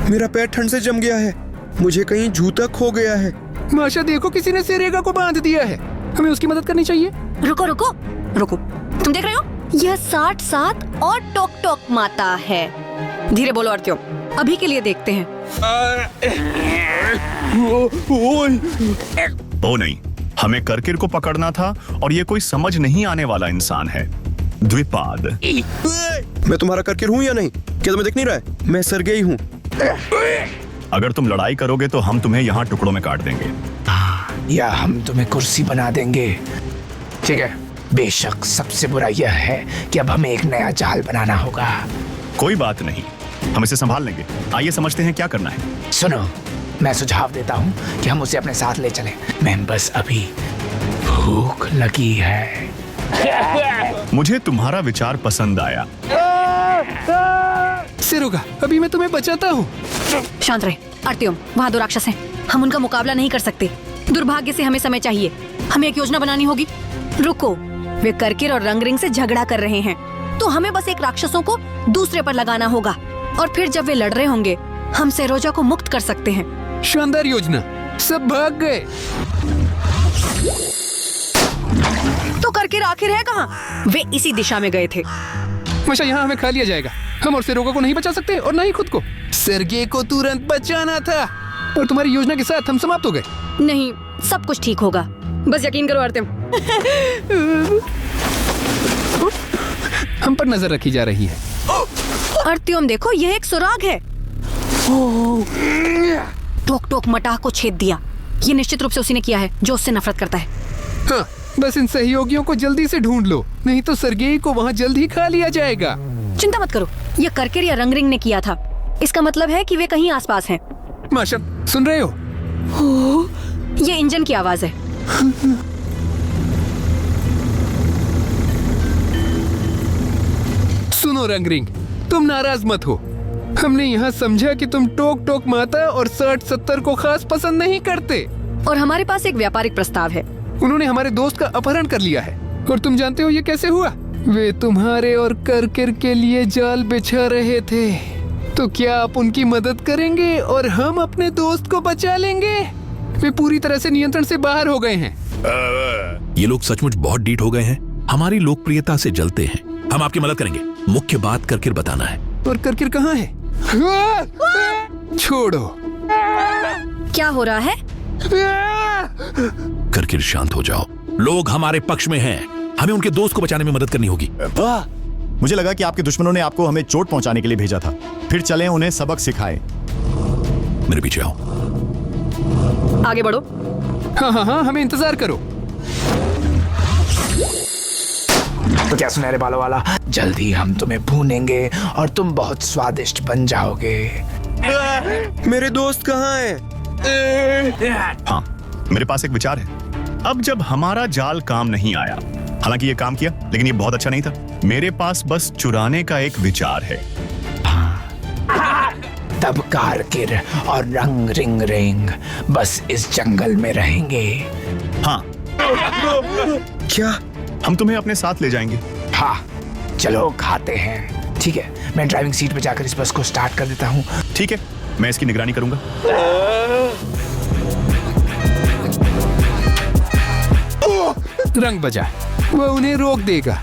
मेरा पैर ठंड से जम गया है। मुझे कहीं जूता खो गया है। माशा देखो, किसी ने सेरेगा को बांध दिया है। हमें उसकी मदद करनी चाहिए। रुको रुको रुको, तुम देख रहे हो? यह 67 और टोक टोक माता है। धीरे बोलो आरतियों, अभी के लिए देखते हैं। ओ नहीं, हमें करकिर को पकड़ना था और ये कोई समझ नहीं आने वाला इंसान है। द्विपाद। मैं तुम्हारा करकिर हूँ या नहीं? क्या तुम्हें दिख नहीं रहा है? मैं सर्गेई हूँ। अगर तुम लड़ाई करोगे तो हम तुम्हें यहाँ टुकड़ों में काट देंगे। या हम तुम्हें कुर्सी बना देंगे। ठीक है, बेशक सबसे बुरा यह है कि अब हमें एक नया जाल बनाना होगा। कोई बात नहीं, हम इसे संभाल लेंगे। आइए समझते हैं क्या करना है। सुनो, मैं सुझाव देता हूँ कि हम उसे अपने साथ ले चलें। मैं बस अभी भूख लगी है। मुझे तुम्हारा विचार पसंद आया। सेरोगा, अभी मैं तुम्हें बचाता हूँ। शांत रहे आरतियों, वहाँ 2 राक्षस हैं। हम उनका मुकाबला नहीं कर सकते। दुर्भाग्य से हमें समय चाहिए। हमें एक योजना बनानी होगी। रुको, वे करकिर और रंगरिंग से झगड़ा कर रहे हैं, तो हमें बस एक राक्षसों को दूसरे पर लगाना होगा और फिर जब वे लड़ रहे होंगे हम सेरोजा को मुक्त कर सकते हैं। शानदार योजना। सब भाग गए। तो करकिर आखिर है कहाँ? वे इसी दिशा में गए थे। माशा, यहाँ हमें खा लिया जाएगा। हम और सेरोगा को नहीं बचा सकते और न ही खुद को। सर्गे को तुरंत बचाना था और तुम्हारी योजना के साथ हम समाप्त हो गए। नहीं, सब कुछ ठीक होगा, बस यकीन करो आरतिम। हम पर नजर रखी जा रही है। आरतिम देखो, यह एक सुराग है। टोक टोक मटाह को छेद दिया। ये निश्चित रूप से उसी ने किया है जो उससे नफरत करता है। हाँ, बस इन सहयोगियों को जल्दी से ढूंढ लो, नहीं तो सर्गेई को वहाँ जल्द ही खा लिया जाएगा। चिंता मत करो, ये करकिर या रंगरिंग ने किया था। इसका मतलब है कि वे कहीं आसपास हैं। माशा, सुन रहे हो? ये इंजन की आवाज है। सुनो रंगरिंग, तुम नाराज मत हो। हमने यहाँ समझा कि तुम टोक टोक माता और 60-70 को खास पसंद नहीं करते और हमारे पास एक व्यापारिक प्रस्ताव है। उन्होंने हमारे दोस्त का अपहरण कर लिया है और तुम जानते हो ये कैसे हुआ? वे तुम्हारे और करकिर के लिए जाल बिछा रहे थे। तो क्या आप उनकी मदद करेंगे और हम अपने दोस्त को बचा लेंगे? वे पूरी तरह से नियंत्रण से बाहर हो गए हैं। ये लोग सचमुच बहुत डीठ हो गए हैं। हमारी लोकप्रियता से जलते हैं। हम आपकी मदद करेंगे। मुख्य बात करकिर बताना है। और करकिर कहाँ है? छोड़ो। क्या हो रहा है? करकिर शांत हो जाओ। लोग हमारे पक्ष में हैं। हमें उनके दोस्त को बचाने में मदद करनी होगी। मुझे लगा कि आपके दुश्मनों ने आपको हमें चोट पहुंचाने के लिए भेजा था। फिर चलें उन्हें सबक सिखाएं। मेरे पीछे आओ। आगे बढ़ो। हाँ, हमें इंतजार करो। तो क्या सुनहरे बालों वाला, जल्द ही हम तुम्हें भूनेंगे और तुम बहुत स्वादिष्ट बन जाओगे। मेरे दोस्त कहाँ हैं? हाँ, मेरे पास एक विचार है। अब जब हमारा जाल काम नहीं आया, हालांकि ये काम किया लेकिन ये बहुत अच्छा नहीं था, मेरे पास बस चुराने का एक विचार है। तब कारकिर और रंग रिंग रिंग बस इस जंगल में रहेंगे। हाँ, क्या? हम तुम्हें अपने साथ ले जाएंगे। हाँ, चलो खाते हैं। ठीक है, मैं ड्राइविंग सीट पे जाकर इस बस को स्टार्ट कर देता हूँ। ठीक है, मैं इसकी निगरानी करूंगा। रंग बजा, वो उन्हें रोक देगा।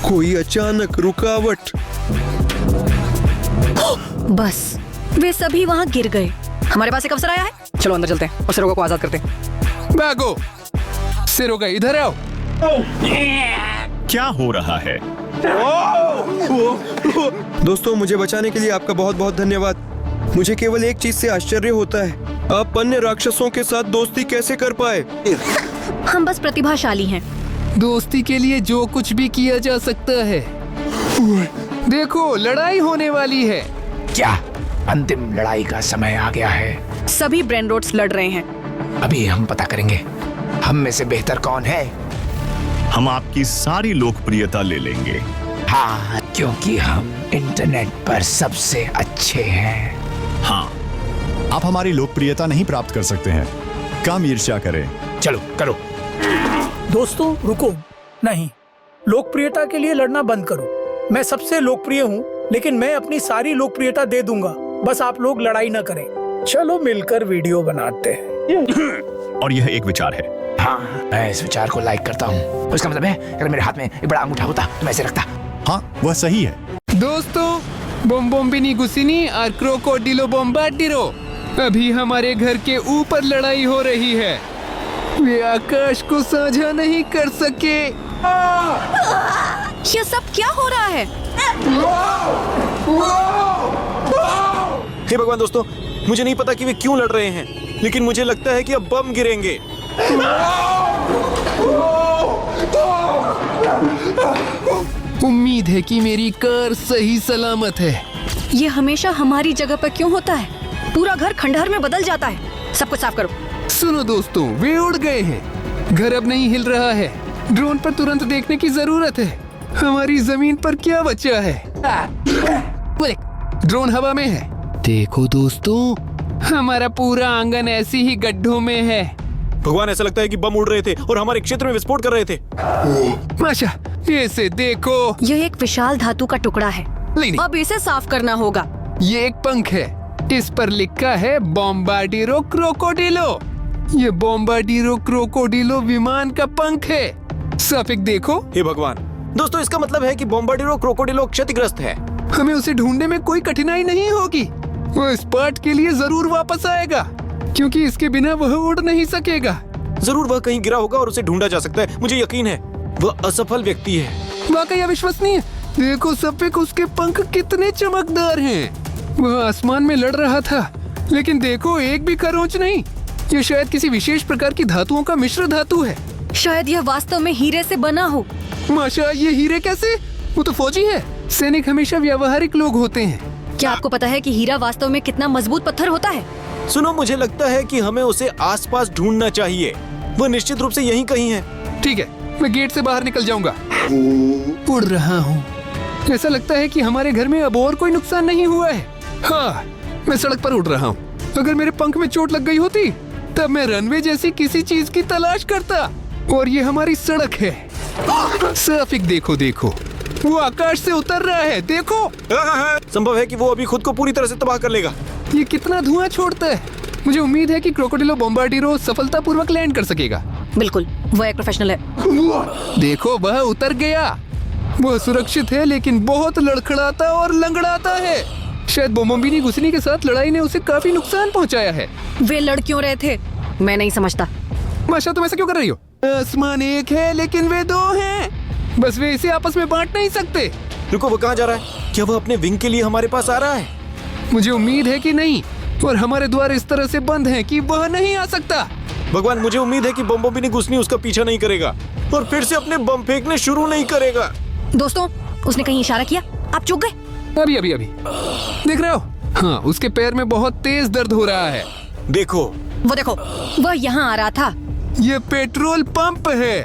कोई अचानक रुकावट। बस वे सभी वहाँ गिर गए। हमारे पास एक अवसर आया है। चलो अंदर चलते हैं और सेरोगा को आजाद करते हैं। भागो। सेरोगा, इधर आओ। क्या हो रहा है? दोस्तों, मुझे बचाने के लिए आपका बहुत बहुत धन्यवाद। मुझे केवल एक चीज से आश्चर्य होता है, आप अन्य राक्षसों के साथ दोस्ती कैसे कर पाए? हम बस प्रतिभाशाली हैं। दोस्ती के लिए जो कुछ भी किया जा सकता है। देखो, लड़ाई होने वाली है। क्या अंतिम लड़ाई का समय आ गया है? सभी ब्रेनरोड्स लड़ रहे हैं। अभी हम पता करेंगे हम में से बेहतर कौन है। हम आपकी सारी लोकप्रियता ले लेंगे। हाँ, क्योंकि हम इंटरनेट पर सबसे अच्छे हैं। हाँ, आप हमारी लोकप्रियता नहीं प्राप्त कर सकते हैं। कम ईर्ष्या करें। चलो करो। दोस्तों रुको, नहीं, लोकप्रियता के लिए लड़ना बंद करो। मैं सबसे लोकप्रिय हूँ, लेकिन मैं अपनी सारी लोकप्रियता दे दूंगा, बस आप लोग लड़ाई ना करें। चलो मिलकर वीडियो बनाते हैं। और यह एक विचार है। हाँ, मैं इस विचार को लाइक करता हूँ। इसका मतलब है अगर मेरे हाथ में एक बड़ा अंगूठा होता तो मैं ऐसे रखता। हाँ, वह सही है। दोस्तों, बोम्बोम्बिनी गुसिनी और क्रोकोडिलो बोम्बार्डिरो, अभी हमारे घर के ऊपर लड़ाई हो रही है। वे आकाश को साझा नहीं कर सके। ये सब क्या हो रहा है? हे भगवान दोस्तों, मुझे नहीं पता कि वे क्यों लड़ रहे हैं, लेकिन मुझे लगता है कि अब बम गिरेंगे। उम्मीद है कि मेरी कार सही सलामत है। ये हमेशा हमारी जगह पर क्यों होता है? पूरा घर खंडहर में बदल जाता है। सब कुछ साफ करो। सुनो दोस्तों, वे उड़ गए हैं। घर अब नहीं हिल रहा है। ड्रोन पर तुरंत देखने की जरूरत है। हमारी जमीन पर क्या बचा है? ड्रोन हवा में है। देखो दोस्तों, हमारा पूरा आंगन ऐसी ही गड्ढों में है। भगवान, ऐसा लगता है कि बम उड़ रहे थे और हमारे क्षेत्र में विस्फोट कर रहे थे। माशा, इसे देखो। यह एक विशाल धातु का टुकड़ा है। नहीं। अब इसे साफ करना होगा। ये एक पंख है। इस पर लिखा है बोम्बार्डिरो क्रोकोडिलो। ये बोम्बार्डिरो क्रोकोडिलो विमान का पंख है। साफिक देखो। हे भगवान दोस्तों, इसका मतलब है कि बोम्बार्डिरो क्रोकोडिलो क्षतिग्रस्त है। हमें उसे ढूंढने में कोई कठिनाई नहीं होगी। वो इस पार्ट के लिए जरूर वापस आएगा, क्योंकि इसके बिना वह उड़ नहीं सकेगा। जरूर वह कहीं गिरा होगा और उसे ढूंढा जा सकता है। मुझे यकीन है वह असफल व्यक्ति है। वाकई अविश्वसनीय। देखो सफिक, उसके पंख कितने चमकदार हैं। वह आसमान में लड़ रहा था, लेकिन देखो एक भी खरोंच नहीं। ये शायद किसी विशेष प्रकार की धातुओं का मिश्र धातु है। शायद यह वास्तव में हीरे से बना हो। माशा, ये हीरे कैसे? वो तो फौजी है। सैनिक हमेशा व्यावहारिक लोग होते हैं। क्या आपको पता है कि हीरा वास्तव में कितना मजबूत पत्थर होता है? सुनो, मुझे लगता है कि हमें उसे आसपास ढूंढना चाहिए। वह निश्चित रूप से यहीं कहीं है। ठीक है, मैं गेट से बाहर निकल जाऊंगा। उड़ रहा हूँ। ऐसा लगता है कि हमारे घर में अब और कोई नुकसान नहीं हुआ है। हाँ, मैं सड़क पर उड़ रहा हूँ। अगर मेरे पंख में चोट लग गई होती, तब मैं रनवे जैसी किसी चीज की तलाश करता। और ये हमारी सड़क है। साफिक देखो देखो, वो आकाश से उतर रहा है। देखो। संभव है कि वो अभी खुद को पूरी तरह से तबाह कर लेगा। ये कितना धुआं छोड़ता है। मुझे उम्मीद है कि क्रोकोडिलो बोम्बार्डिरो सफलतापूर्वक लैंड कर सकेगा। बिल्कुल, वह एक प्रोफेशनल है। देखो, वह उतर गया। वह सुरक्षित है, लेकिन बहुत लड़खड़ाता और लंगड़ाता है। शायद बोम्बोम्बिनी गुसिनी के साथ लड़ाई ने उसे काफी नुकसान पहुंचाया है। वे लड़ क्यों रहे थे, मैं नहीं समझता। माशा, तुम ऐसा क्यों कर रही हो? आसमान एक है, लेकिन वे दो हैं। बस वे इसे आपस में बांट नहीं सकते। रुको, वो कहाँ जा रहा है? क्या वह अपने विंग के लिए हमारे पास आ रहा है? मुझे उम्मीद है कि नहीं, और हमारे द्वार इस तरह से बंद हैं कि वह नहीं आ सकता। भगवान, मुझे उम्मीद है कि बोम्बोम्बिनी गुसिनी उसका पीछा नहीं करेगा और फिर से अपने बम फेंकने शुरू नहीं करेगा। दोस्तों, उसने कहीं इशारा किया? आप चूक गए? अभी देख रहे हो? हाँ, उसके पैर में बहुत तेज दर्द हो रहा है। देखो, वो देखो, वह यहाँ आ रहा था। ये पेट्रोल पंप है।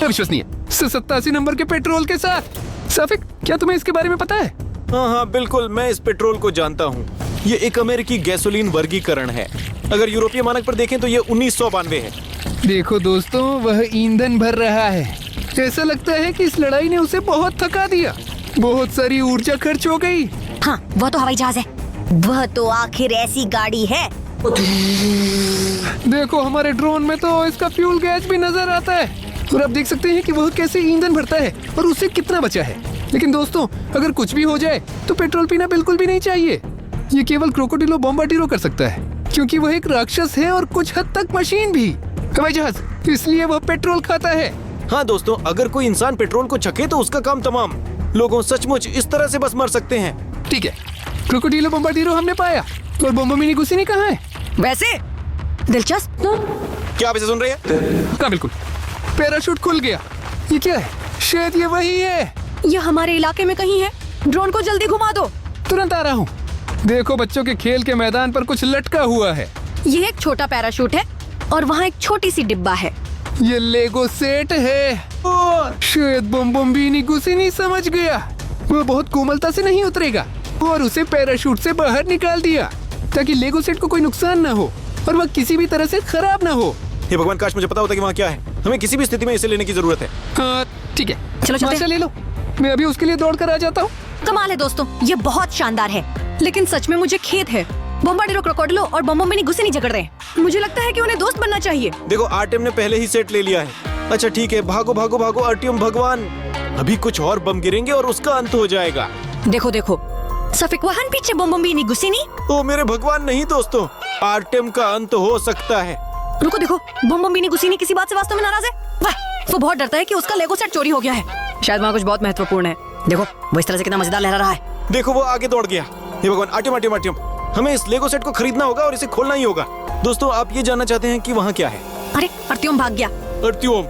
अविश्वसनीय। 87 नंबर के पेट्रोल के साथ। साफिक, क्या तुम्हें इसके बारे में पता है? हाँ, बिल्कुल, मैं इस पेट्रोल को जानता हूँ। ये एक अमेरिकी गैसोलीन वर्गीकरण है। अगर यूरोपीय मानक पर देखें तो ये 1992 है। देखो दोस्तों, वह ईंधन भर रहा है। ऐसा लगता है कि इस लड़ाई ने उसे बहुत थका दिया। बहुत सारी ऊर्जा खर्च हो गई। हाँ, वह तो हवाई जहाज है। वह तो आखिर ऐसी गाड़ी है। देखो, हमारे ड्रोन में तो इसका फ्यूल गैस भी नजर आता है। और अब देख सकते हैं कि वह कैसे ईंधन भरता है और उससे कितना बचा है। लेकिन दोस्तों, अगर कुछ भी हो जाए तो पेट्रोल पीना बिल्कुल भी नहीं चाहिए। ये केवल क्रोकोडिलो बोम्बार्डिरो कर सकता है, क्योंकि वह एक राक्षस है और कुछ हद तक मशीन भी। हवाई जहाज, इसलिए वह पेट्रोल खाता है। हाँ दोस्तों, अगर कोई इंसान पेट्रोल को छके तो उसका काम तमाम। लोगों सचमुच इस तरह से बस मर सकते हैं। ठीक है, क्रोकोडिलो बोम्बार्डिरो हमने पाया, और बोम्बोम्बिनी गुसिनी कहाँ है? वैसे दिलचस्प। क्या आप इसे सुन रहे हैं? हाँ बिल्कुल, पैराशूट खुल गया। ये क्या है? शायद ये वही है। यह हमारे इलाके में कहीं है। ड्रोन को जल्दी घुमा दो। तुरंत आ रहा हूँ। देखो, बच्चों के खेल के मैदान पर कुछ लटका हुआ है। यह एक छोटा पैराशूट है और वहाँ एक छोटी सी डिब्बा है। ये लेगो सेट है। शायद बोम्बोम्बिनी गुसिनी समझ गया। वह बहुत कोमलता से नहीं उतरेगा और उसे पैराशूट से बाहर निकाल दिया, ताकि लेगो सेट को कोई नुकसान न हो और वह किसी भी तरह से खराब न हो। हे भगवान, काश मुझे पता होता कि वहाँ क्या है। हमें किसी भी स्थिति में इसे लेने की जरूरत है। हाँ ठीक है, चलो चलते मार्शल हैं। ले लो, मैं अभी उसके लिए दौड़ कर आ जाता हूँ। कमाल है दोस्तों, ये बहुत शानदार है, लेकिन सच में मुझे खेद है। बॉम्बार्डिरो क्रोकोडिलो और बॉम्बोम्बिनी गुस्से नहीं झगड़ रहे हैं। मुझे लगता है कि उन्हें दोस्त बनना चाहिए। देखो आर्टियम ने पहले ही सेट ले लिया है। अच्छा ठीक है, भागो भागो भागो आर्टियम भगवान, अभी कुछ और बम गिरेंगे और उसका अंत हो जाएगा। देखो देखो, सफिक वाहन पीछे बॉम्बोम्बिनी गुस्सेनी। ओ मेरे भगवान नहीं दोस्तों, आर्टियम का अंत हो सकता है। रुको देखो, बॉम्बोम्बिनी गुस्सेनी किसी बात से वास्तव में नाराज है। वाह, वो बहुत डरता है कि उसका लेगो सेट चोरी हो गया है। शायद वहाँ कुछ बहुत महत्वपूर्ण है। देखो वो इस तरह से कितना मजेदार लहरा रहा है। देखो वो आगे दौड़ गया। हे भगवान, आर्टियम आर्टियम आर्टियम, हमें इस लेगो सेट को खरीदना होगा और इसे खोलना ही होगा। दोस्तों आप ये जानना चाहते हैं कि वहाँ क्या है? अरे अर्त्योम भाग गया। अर्त्योम,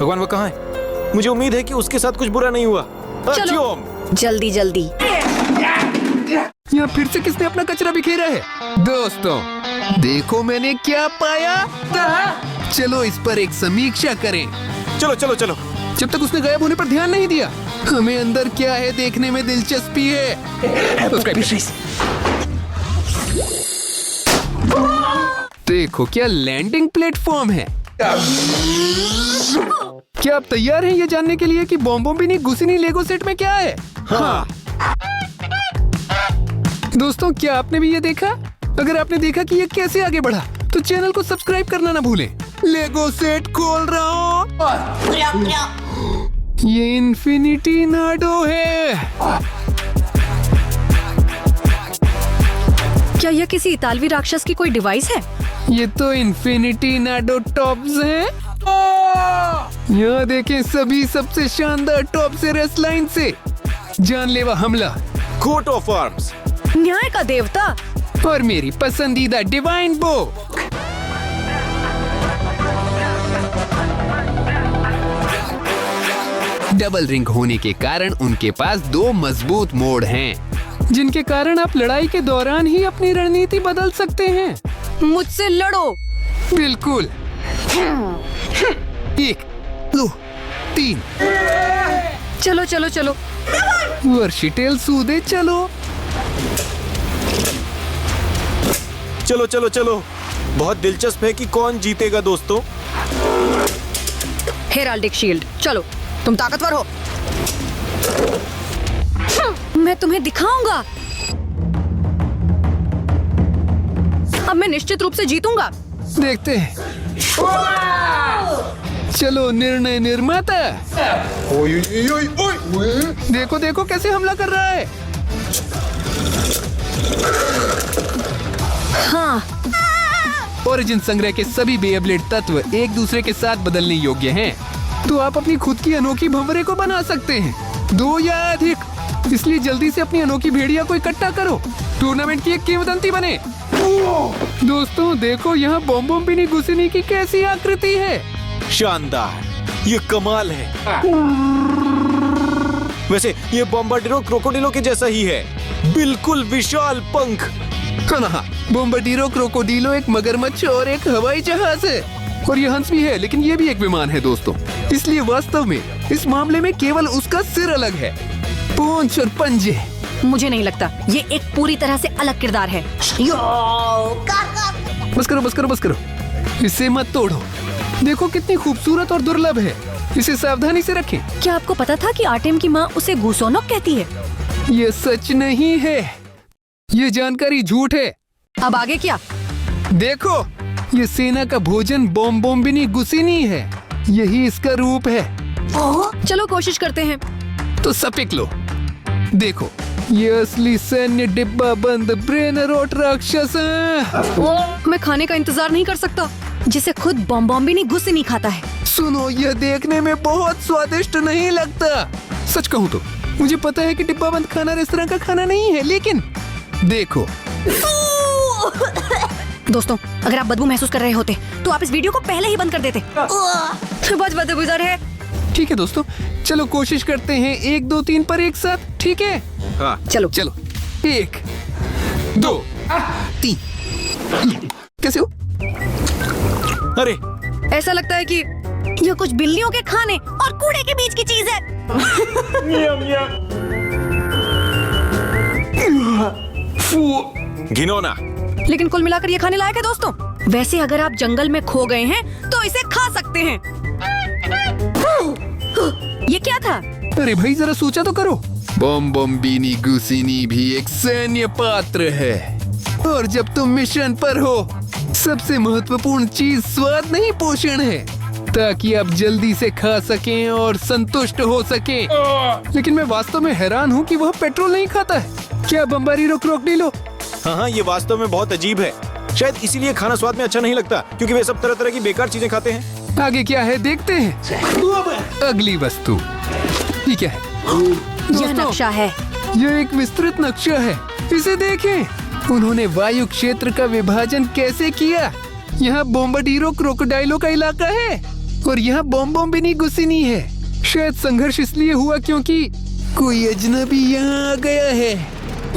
भगवान वो कहाँ है? मुझे उम्मीद है कि उसके साथ कुछ बुरा नहीं हुआ। अर्त्योम, जल्दी जल्दी। यहाँ फिर से किसने अपना कचरा बिखेरा है? दोस्तों देखो मैंने क्या पाया। चलो इस पर एक समीक्षा करें। चलो चलो चलो। जब तक उसने गायब होने पर ध्यान नहीं दिया। हमें अंदर क्या है देखने में दिलचस्पी है। देखो क्या लैंडिंग प्लेटफॉर्म है। क्या आप तैयार हैं ये जानने के लिए कि बॉम्बोम्बिनी गुस्सेनी लेगो सेट में क्या है? हाँ। दोस्तों क्या आपने भी ये देखा? अगर आपने देखा कि ये कैसे आगे बढ़ा तो चैनल को सब्सक्राइब करना ना भूलें। लेगो सेट खोल रहा हूँ। ये इन्फिनिटी नाडो है। क्या यह किसी इतालवी राक्षस की कोई डिवाइस है? ये तो इन्फिनिटी नाडो टॉप्स हैं। यहाँ देखें सभी सबसे शानदार टॉप से रेस लाइन से जानलेवा हमला, कोट ऑफ आर्म्स, न्याय का देवता और मेरी पसंदीदा डिवाइन बो। डबल रिंग होने के कारण उनके पास 2 मजबूत मोड़ हैं, जिनके कारण आप लड़ाई के दौरान ही अपनी रणनीति बदल सकते हैं। मुझसे लड़ो। बिल्कुल। 1 2 3। चलो चलो चलो। वर्शिटेल सूदे चलो। चलो चलो चलो। बहुत दिलचस्प है कि कौन जीतेगा दोस्तों। हेराल्डिक शील्ड, चलो तुम ताकतवर हो। मैं तुम्हें दिखाऊंगा। अब मैं निश्चित रूप से जीतूंगा। देखते हैं। चलो निर्णय निर्माता। देखो देखो कैसे हमला कर रहा है। हाँ, ओरिजिन संग्रह के सभी बेब्लेड तत्व एक दूसरे के साथ बदलने योग्य हैं, तो आप अपनी खुद की अनोखी भंवरे को बना सकते हैं, 2 या अधिक। इसलिए जल्दी से अपनी अनोखी भेड़िया को इकट्ठा करो, टूर्नामेंट की एक किंवदंती बने। दोस्तों देखो यहाँ बॉम्बोम्बिनी गुस्सेनी की कैसी आकृति है। शानदार, ये कमाल है। वैसे ये बॉम्बार्डिरो क्रोकोडिलो के जैसा ही है, बिल्कुल विशाल पंख। हाँ, बॉम्बार्डिरो क्रोकोडिलो एक मगरमच्छ और एक हवाई जहाज है, और ये हंस भी है, लेकिन ये भी एक विमान है दोस्तों। इसलिए वास्तव में इस मामले में केवल उसका सिर अलग है, पूंछ और पंजे। मुझे नहीं लगता, ये एक पूरी तरह से अलग किरदार है। बस करो बस करो बस करो, इसे मत तोड़ो। देखो कितनी खूबसूरत और दुर्लभ है, इसे सावधानी से रखें। क्या आपको पता था कि आर्टेम की माँ उसे गुसोनोक कहती है? ये सच नहीं है, ये जानकारी झूठ है। अब आगे क्या? देखो ये सेना का भोजन बॉम्बोम्बिनी गुस्सेनी है, यही इसका रूप है। चलो कोशिश करते हैं। तो सपिक लो। देखो ये असली सैन्य डिब्बा बंद ब्रेन रोट राक्षस है। मैं खाने का इंतजार नहीं कर सकता, जिसे खुद बॉम्बोम्बिनी गुस्सेनी खाता है। सुनो, यह देखने में बहुत स्वादिष्ट नहीं लगता। सच कहूँ तो मुझे पता है कि डिब्बा बंद खाना रेस्तरां का खाना नहीं है, लेकिन देखो। दोस्तों अगर आप बदबू महसूस कर रहे होते तो आप इस वीडियो को पहले ही बंद कर देते। बहुत बदबूदार है। ठीक है दोस्तों, चलो कोशिश करते हैं 1 2 3 पर एक साथ, ठीक है? हाँ चलो चलो 1 2 3। कैसे हो? अरे ऐसा लगता है कि यह कुछ बिल्लियों के खाने और कूड़े के बीच की चीज है। घिनौना। लेकिन कुल मिलाकर ये खाने लायक है दोस्तों। वैसे अगर आप जंगल में खो गए हैं तो इसे खा सकते हैं। ये क्या था? अरे भाई जरा सोचा तो करो। बॉम्बोम्बिनी गुसिनी भी एक सैन्य पात्र है, और जब तुम मिशन पर हो सबसे महत्वपूर्ण चीज स्वाद नहीं पोषण है, ताकि आप जल्दी से खा सकें और संतुष्ट हो सकें। लेकिन मैं वास्तव में हैरान हूँ कि वह पेट्रोल नहीं खाता है। क्या बम्बारीरो क्रोकोडिलो? हाँ, ये वास्तव में बहुत अजीब है। शायद इसीलिए खाना स्वाद में अच्छा नहीं लगता, क्योंकि वे सब तरह तरह की बेकार चीजें खाते हैं। आगे क्या है देखते हैं। अगली वस्तु ये क्या है? यह नक्शा है। यह एक विस्तृत नक्शा है, इसे देखें। उन्होंने वायु क्षेत्र का विभाजन कैसे किया। यहाँ बोम्बाडीरो क्रोकोडाइलो का इलाका है और यहाँ बॉम्बोम्बिनी गुसिनी है। शायद संघर्ष इसलिए हुआ क्योंकि कोई अजनबी यहाँ आ गया है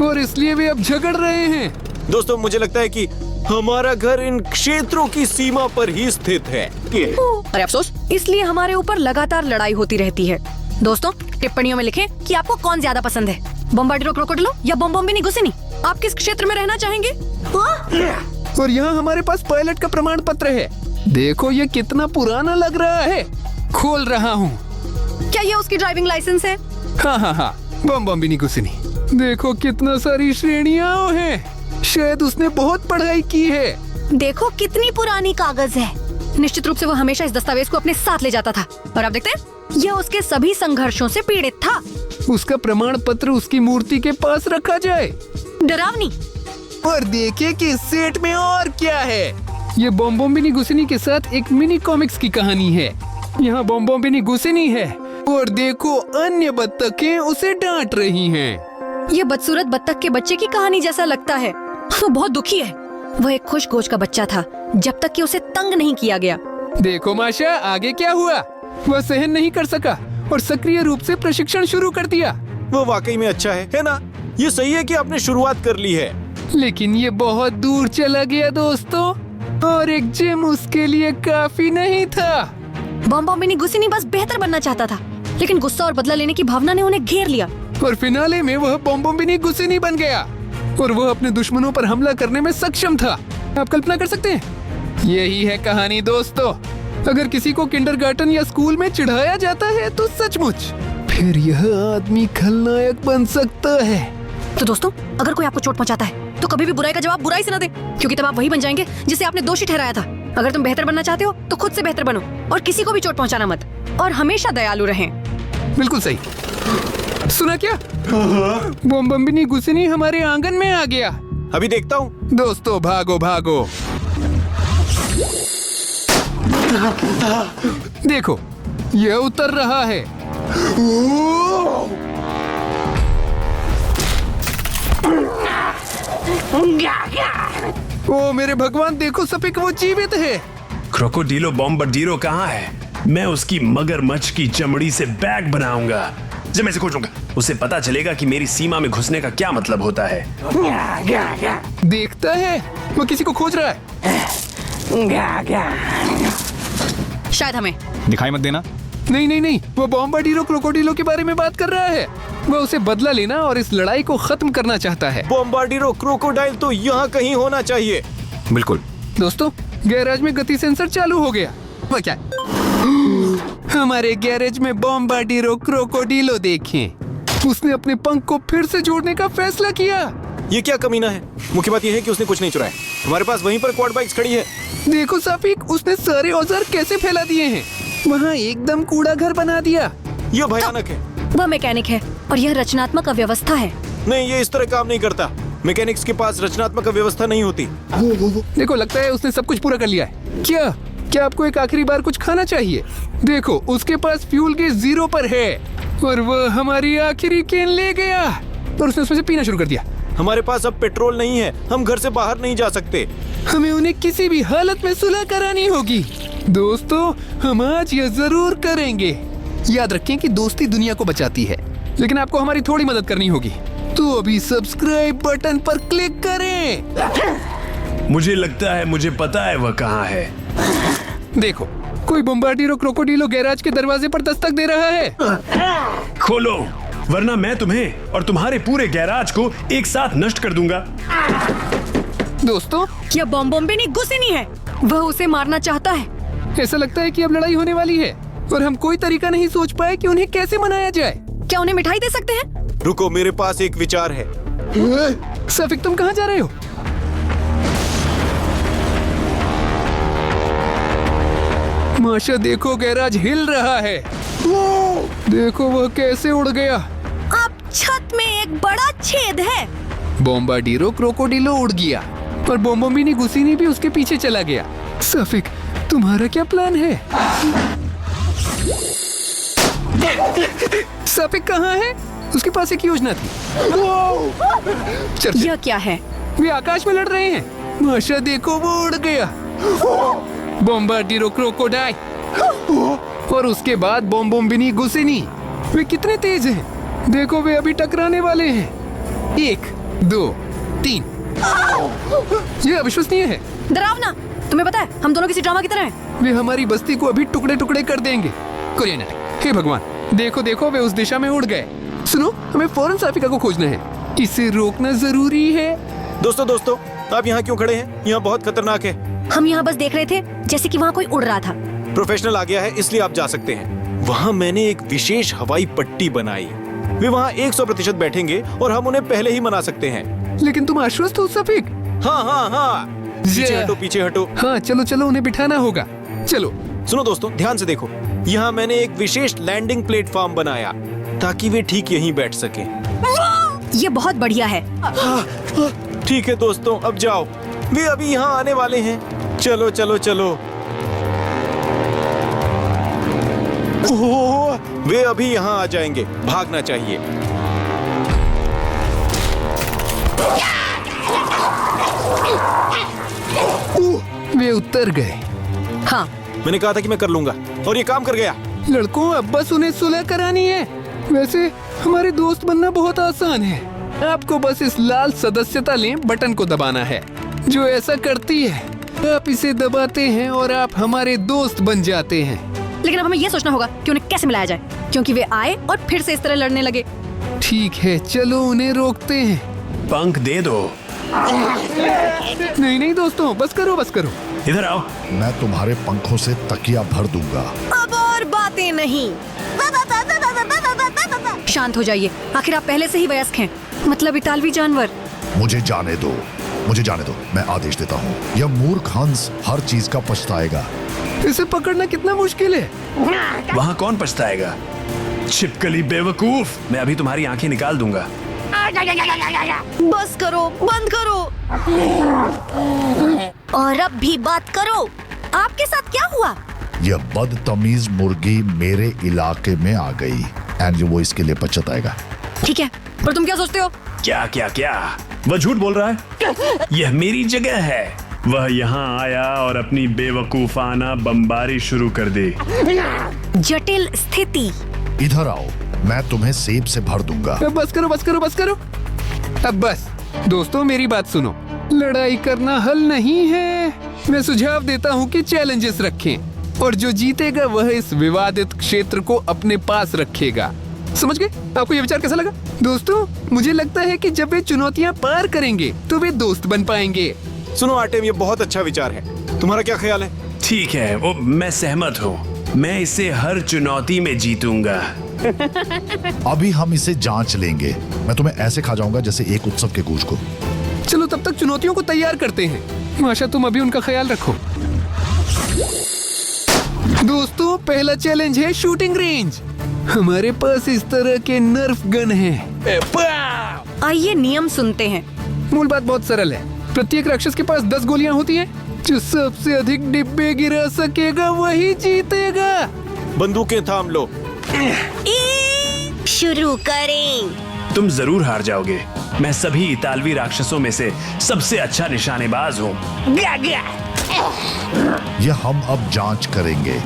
और इसलिए वे अब झगड़ रहे हैं। दोस्तों, मुझे लगता है कि हमारा घर इन क्षेत्रों की सीमा पर ही स्थित है। अरे अफसोस, इसलिए हमारे ऊपर लगातार लड़ाई होती रहती है। दोस्तों, टिप्पणियों में लिखें कि आपको कौन ज्यादा पसंद है, बॉम्बाडीरो क्रोकोडिलो या बॉम्बोम्बिनी गुसिनी। आप किस क्षेत्र में रहना चाहेंगे? और यहाँ हमारे पास पायलट का प्रमाण पत्र है। देखो ये कितना पुराना लग रहा है। खोल रहा हूँ। क्या ये उसकी ड्राइविंग लाइसेंस है? हाँ, बॉम्बोम्बिनी गुसिनी। देखो कितना सारी श्रेणियां हैं। शायद उसने बहुत पढ़ाई की है। देखो कितनी पुरानी कागज है। निश्चित रूप से वो हमेशा इस दस्तावेज को अपने साथ ले जाता था। और अब देखते हैं, यह उसके सभी संघर्षों से पीड़ित था। उसका प्रमाण पत्र उसकी मूर्ति के पास रखा जाए। डरावनी। और देखिए कि इस सेट में और क्या है। ये बॉम्बोम्बिनी गुसिनी के साथ एक मिनी कॉमिक्स की कहानी है। यहाँ बॉम्बोम्बिनी गुसिनी है और देखो अन्य बत्तखें उसे डांट रही हैं। ये बदसूरत बत्तख के बच्चे की कहानी जैसा लगता है। वो बहुत दुखी है। वह एक खुश गोश का बच्चा था जब तक कि उसे तंग नहीं किया गया। देखो माशा, आगे क्या हुआ। वह सहन नहीं कर सका और सक्रिय रूप से प्रशिक्षण शुरू कर दिया। वो वाकई में अच्छा है ना? ये सही है कि आपने शुरुआत कर ली है। लेकिन ये बहुत दूर चला गया दोस्तों, और एक जिम उसके लिए काफी नहीं था। बॉम्बोम्बिनी गुसिनी बस बेहतर बनना चाहता था, लेकिन गुस्सा और बदला लेने की भावना ने उन्हें घेर लिया। और फिनाले में वह बॉम्बोम्बिनी गुसिनी बन गया और वह अपने दुश्मनों पर हमला करने में सक्षम था। आप कल्पना कर सकते हैं। यही है कहानी दोस्तों। अगर किसी को किंडरगार्टन या स्कूल में चिढ़ाया जाता है तो सचमुच फिर यह आदमी खलनायक बन सकता है। तो दोस्तों, अगर कोई आपको चोट पहुंचाता है तो कभी भी बुराई का जवाब बुराई से न दें, क्योंकि तब आप वही बन जाएंगे जिसे आपने दोषी ठहराया था। अगर तुम बेहतर बनना चाहते हो तो खुद से बेहतर बनो और किसी को भी चोट पहुंचाना मत, और हमेशा दयालु रहें। बिल्कुल सही। सुना क्या? बॉम्बोम्बिनी गुसिनी हमारे आंगन में आ गया। अभी देखता हूँ। दोस्तों भागो भागो। देखो यह उतर रहा है। ओ मेरे भगवान, देखो सफिक वो जीवित है। क्रोकोडिलो बॉम्बार्डिरो कहाँ है? मैं उसकी मगरमच्छ की चमड़ी से बैग बनाऊंगा। जब मैं इसे खोजूंगा, उसे पता चलेगा कि मेरी सीमा में घुसने का क्या मतलब होता है। देखता है वो किसी को खोज रहा है। शायद हमें। दिखाई मत देना। नहीं, वो बॉम्बार्डिरो क्रोकोडिलो के बारे में बात कर रहा है। वह उसे बदला लेना और इस लड़ाई को खत्म करना चाहता है। बॉम्बार्डिरो क्रोकोडाइल तो यहाँ कहीं होना चाहिए। बिल्कुल। दोस्तों, गैराज में गति सेंसर चालू हो गया। वह क्या? हमारे गैरेज में बॉम्बार्डिरो क्रोकोडिलो देखें। उसने अपने पंख को फिर से जोड़ने का फैसला किया। ये क्या कमीना है? मुख्य बात यह है कि उसने कुछ नहीं चुराया। हमारे पास वहीं पर क्वाड बाइक्स खड़ी है। देखो साफिक, उसने सारे औजार कैसे फैला दिए हैं। वहाँ एकदम कूड़ा घर बना दिया। यह भयानक है। वह मैकेनिक है और यह रचनात्मक अव्यवस्था है। नहीं, ये इस तरह काम नहीं करता। मैकेनिक्स के पास रचनात्मक अव्यवस्था नहीं होती। देखो, लगता है उसने सब कुछ पूरा कर लिया है। क्या आपको एक आखिरी बार कुछ खाना चाहिए? देखो, उसके पास फ्यूल गेज 0 पर है और वह हमारी आखिरी केन ले गया और उसने उसमें से पीना शुरू कर दिया। हमारे पास अब पेट्रोल नहीं है। हम घर से बाहर नहीं जा सकते। हमें उन्हें किसी भी हालत में सुलह करानी होगी। दोस्तों, हम आज यह जरूर करेंगे। याद रखें कि दोस्ती दुनिया को बचाती है, लेकिन आपको हमारी थोड़ी मदद करनी होगी। तो अभी सब्सक्राइब बटन पर क्लिक करें। मुझे लगता है मुझे पता है वह कहाँ है। देखो, कोई बॉम्बार्डिरो क्रोकोडिलो गैराज के दरवाजे पर दस्तक दे रहा है। खोलो, वरना मैं तुम्हें और तुम्हारे पूरे गैराज को एक साथ नष्ट कर दूंगा। दोस्तों, यह बॉम्बोम्बिनी गुसिनी है। वह उसे मारना चाहता है। ऐसा लगता है कि अब लड़ाई होने वाली है। और हम कोई तरीका नहीं सोच पाए कि उन्हें कैसे मनाया जाए। क्या उन्हें मिठाई दे सकते हैं? रुको, मेरे पास एक विचार है। सफिक, तुम कहाँ जा रहे हो? माशा, देखो गैराज हिल रहा है। देखो वह कैसे उड़ गया। अब छत में एक बड़ा छेद है। बॉम्बार्डिरो क्रोकोडिलो उड़ गया और बोम्बोमिनी गुसीनी भी उसके पीछे चला गया। सफिक, तुम्हारा क्या प्लान है? सफिक कहाँ है? उसके पास एक योजना थी। चल, यह क्या है? वे आकाश में लड़ रहे हैं। माशा, देखो वो उड़ गया। बॉम्बार्डिरो क्रोकोडाइल और उसके बाद बोम्बोमिनी गुसीनी। वे कितने तेज हैं। देखो वे अभी टकराने वाले हैं। 1 2 3। ये अविश्वसनीय है। डरावना। तुम्हें पता है हम दोनों किसी ड्रामा की तरह हैं। वे हमारी बस्ती को अभी टुकड़े टुकड़े कर देंगे। कोरियन, हे भगवान, देखो देखो वे उस दिशा में उड़ गए। सुनो, हमें फौरन साफिका को खोजना है। इसे रोकना जरूरी है। दोस्तों, आप यहाँ क्यों खड़े हैं? यहाँ बहुत खतरनाक है। हम यहाँ बस देख रहे थे, जैसे कि वहाँ कोई उड़ रहा था। प्रोफेशनल आ गया है, इसलिए आप जा सकते हैं। वहाँ मैंने एक विशेष हवाई पट्टी बनाई। वे वहाँ 100% बैठेंगे और हम उन्हें पहले ही मना सकते हैं। लेकिन तुम आश्वस्त हो सफिक? हाँ। पीछे हटो। हाँ, चलो चलो, उन्हें बिठाना होगा। चलो। सुनो दोस्तों, ध्यान से देखो। यहाँ मैंने एक विशेष लैंडिंग प्लेटफॉर्म बनाया ताकि वे ठीक यहीं बैठ सके। ये बहुत बढ़िया है। ठीक है दोस्तों, अब जाओ। वे अभी यहाँ आने वाले हैं। चलो। ओह, वे अभी यहाँ आ जाएंगे। भागना चाहिए। वे उतर गए। हाँ, मैंने कहा था कि मैं कर लूंगा और ये काम कर गया। लड़कों, अब बस उन्हें सुलह करानी है। वैसे हमारे दोस्त बनना बहुत आसान है। आपको बस इस लाल सदस्यता लें बटन को दबाना है, जो ऐसा करती है। आप इसे दबाते हैं और आप हमारे दोस्त बन जाते हैं। लेकिन अब हमें यह सोचना होगा कि उन्हें कैसे मिलाया जाए, क्योंकि वे आए और फिर से इस तरह लड़ने लगे। ठीक है, चलो उन्हें रोकते हैं। पंख दे दो। नहीं दोस्तों, बस करो। इधर आओ। मैं तुम्हारे पंखों से तकिया भर दूंगा। अब और बातें नहीं। शांत हो जाइए। आखिर आप पहले से ही वयस्क हैं, मतलब इतालवी जानवर। मुझे जाने दो। मैं आदेश देता हूँ। यह मूर्ख हंस हर चीज का पछताएगा। इसे पकड़ना कितना मुश्किल है। वहाँ कौन पछताएगा? छिपकली बेवकूफ, मैं अभी तुम्हारी आंखें निकाल दूंगा। बस करो, बंद करो। और अब भी बात करो। आपके साथ क्या हुआ? यह बदतमीज मुर्गी मेरे इलाके में आ गई एंड वो इसके लिए पछताएगा। ठीक है, पर तुम क्या सोचते हो? क्या? वह झूठ बोल रहा है। यह मेरी जगह है। वह यहाँ आया और अपनी बेवकूफाना बमबारी शुरू कर दी। जटिल स्थिति। इधर आओ, मैं तुम्हें सेब से भर दूंगा। बस करो। अब बस। दोस्तों, मेरी बात सुनो। लड़ाई करना हल नहीं है। मैं सुझाव देता हूँ कि चैलेंजेस रखें और जो जीतेगा वह इस विवादित क्षेत्र को अपने पास रखेगा। समझ गए? आपको ये विचार कैसा लगा? दोस्तों, मुझे लगता है कि जब वे चुनौतियाँ पार करेंगे तो वे दोस्त बन पाएंगे। सुनो आर्टेम, ये बहुत अच्छा विचार है। तुम्हारा क्या ख्याल है? ठीक है, वो मैं सहमत हूँ। मैं इसे हर चुनौती में जीतूंगा। अभी हम इसे जांच लेंगे। मैं तुम्हें ऐसे खा जाऊंगा जैसे एक उत्सव के गूंज को। चलो तब तक चुनौतियों को तैयार करते हैं। माशा, तुम अभी उनका ख्याल रखो। दोस्तों, पहला चैलेंज है शूटिंग रेंज। हमारे पास इस तरह के नर्फ गन हैं। आइए नियम सुनते हैं। मूल बात बहुत सरल है। प्रत्येक राक्षस के पास 10 गोलियां होती हैं। जो सबसे अधिक डिब्बे गिरा सकेगा वही जीतेगा। बंदूकें थाम लो। शुरू करें। तुम जरूर हार जाओगे। मैं सभी इतालवी राक्षसों में से सबसे अच्छा निशानेबाज हूँ। यह हम अब जांच करेंगे।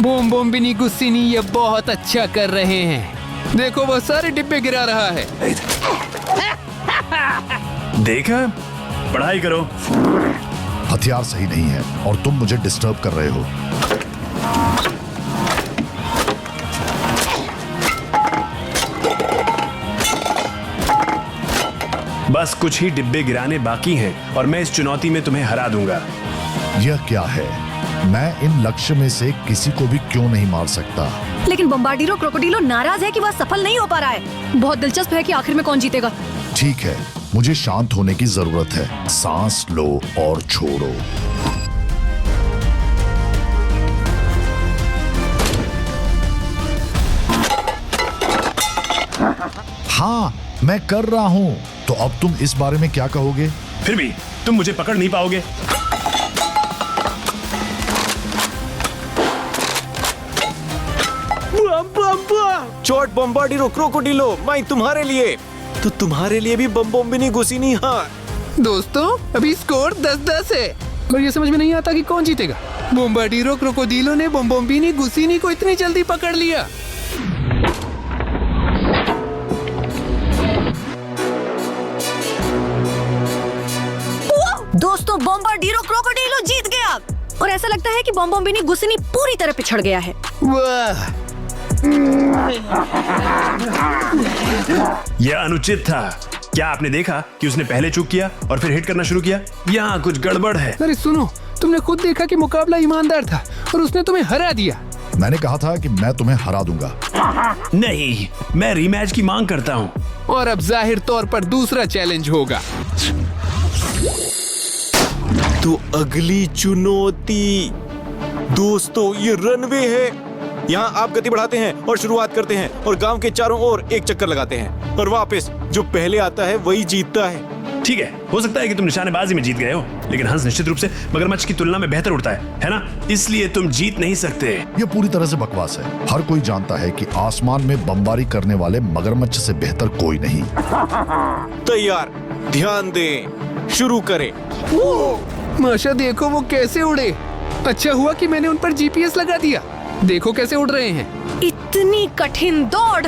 बोम्बोमिनी गुस्सीनी ये बहुत अच्छा कर रहे हैं। देखो, वह सारे डिब्बे गिरा रहा है। देखा? पढ़ाई करो। हथियार सही नहीं है और तुम मुझे डिस्टर्ब कर रहे हो। बस कुछ ही डिब्बे गिराने बाकी हैं और मैं इस चुनौती में तुम्हें हरा दूंगा। यह क्या है? मैं इन लक्ष्य में से किसी को भी क्यों नहीं मार सकता? लेकिन बम्बार्डिरो क्रोकोडिलो नाराज है कि वह सफल नहीं हो पा रहा है। बहुत दिलचस्प है कि आखिर में कौन जीतेगा। ठीक है, मुझे शांत होने की जरूरत है। सांस लो और छोड़ो। हाँ, मैं कर रहा हूँ। तो अब तुम इस बारे में क्या कहोगे? फिर भी तुम मुझे पकड़ नहीं पाओगे। चोट बम्बार्डिरो क्रोकोडिलो, मैं तुम्हारे लिए। तो तुम्हारे लिए भी बम्बोम्बिनी गुसिनी। हाँ दोस्तों, अभी स्कोर 10-10 है और ये समझ में नहीं आता कि कौन जीतेगा। बोम्बार्डिरो क्रोकोडिलो ने बोम्बोम्बिनी गुसिनी को इतनी जल्दी पकड़ लिया। दोस्तों, बम्बार्डिरो क्रोकोडिलो जीत गया और ऐसा लगता है कि बम्बोम्बिनी गुसिनी पूरी तरह पिछड़ गया है। वाह, यह अनुचित था। क्या आपने देखा कि उसने पहले चूक किया और फिर हिट करना शुरू किया? यहाँ कुछ गड़बड़ है। अरे सुनो, तुमने खुद देखा कि मुकाबला ईमानदार था और उसने तुम्हें हरा दिया। मैंने कहा था कि मैं तुम्हें हरा दूंगा। नहीं, मैं रीमैच की मांग करता हूँ। और अब जाहिर तौर पर दूसरा चैलेंज होगा। तो अगली चुनौती दोस्तों, ये रनवे है। यहाँ आप गति बढ़ाते हैं और शुरुआत करते हैं और गांव के चारों ओर एक चक्कर लगाते हैं और वापस जो पहले आता है वही जीतता है। ठीक है, हो सकता है कि तुम निशानेबाजी में जीत गए हो, लेकिन हंस निश्चित रूप से मगरमच्छ की तुलना में बेहतर उड़ता है ना? इसलिए तुम जीत नहीं सकते। यह पूरी तरह से बकवास है। हर कोई जानता है कि आसमान में बमबारी करने वाले मगरमच्छ से बेहतर कोई नहीं। तैयार, ध्यान दें, शुरू करें। माशा, देखो वो कैसे उड़े। अच्छा हुआ कि मैंने उन पर जीपीएस लगा दिया। देखो कैसे उड़ रहे हैं। इतनी कठिन दौड़।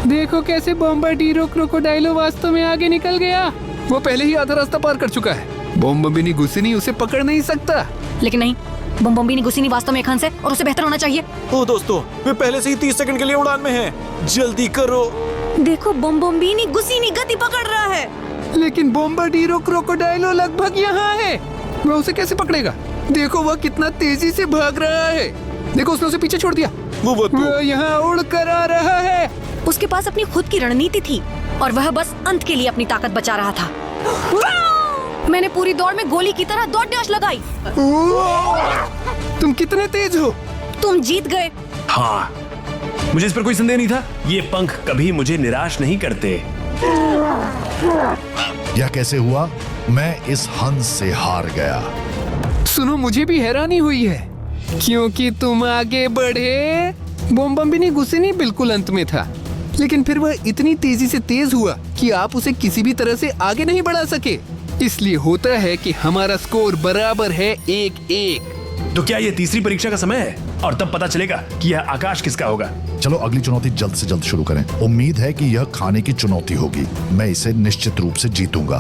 देखो कैसे बोम्बार्डिरो क्रोकोडाइलो वास्तव में आगे निकल गया। वो पहले ही आधा रास्ता पार कर चुका है। बोम्बोम्बिनी गुसिनी उसे पकड़ नहीं सकता। लेकिन नहीं, बम्बोम्बिनी गुसिनी वास्तव में एक हंस है और उसे बेहतर होना चाहिए। ओ दोस्तों, वे पहले से ही 30 सेकंड के लिए उड़ान में हैं। जल्दी करो। देखो, बम्बोम्बिनी गुसिनी गति पकड़ रहा है। लेकिन बोम्बार्डिरो क्रोकोडाइलो लगभग यहाँ है। वह उसे कैसे पकड़ेगा? देखो वह कितना तेजी से भाग रहा है। देखो, उसने उसे पीछे छोड़ दिया। वो यहाँ उड़ कर आ रहा है। उसके पास अपनी खुद की रणनीति थी और वह बस अंत के लिए अपनी ताकत बचा रहा था। मैंने पूरी दौड़ में गोली की तरह दौड़ डैश लगाई। तुम कितने तेज हो। तुम जीत गए। हाँ, मुझे इस पर कोई संदेह नहीं था। ये पंख कभी मुझे निराश नहीं करते। यह कैसे हुआ? मैं इस हंस से हार गया। सुनो, मुझे भी हैरानी हुई है क्योंकि तुम आगे बढ़े। बोम्बोम्बिनी गुसिनी बिल्कुल अंत में था, लेकिन फिर वह इतनी तेजी से तेज हुआ कि आप उसे किसी भी तरह से आगे नहीं बढ़ा सके। इसलिए होता है कि हमारा स्कोर बराबर है 1-1। तो क्या ये तीसरी परीक्षा का समय है और तब पता चलेगा कि यह आकाश किसका होगा? चलो अगली चुनौती जल्द से जल्द शुरू करें। उम्मीद है कि यह खाने की चुनौती होगी। मैं इसे निश्चित रूप से जीतूंगा।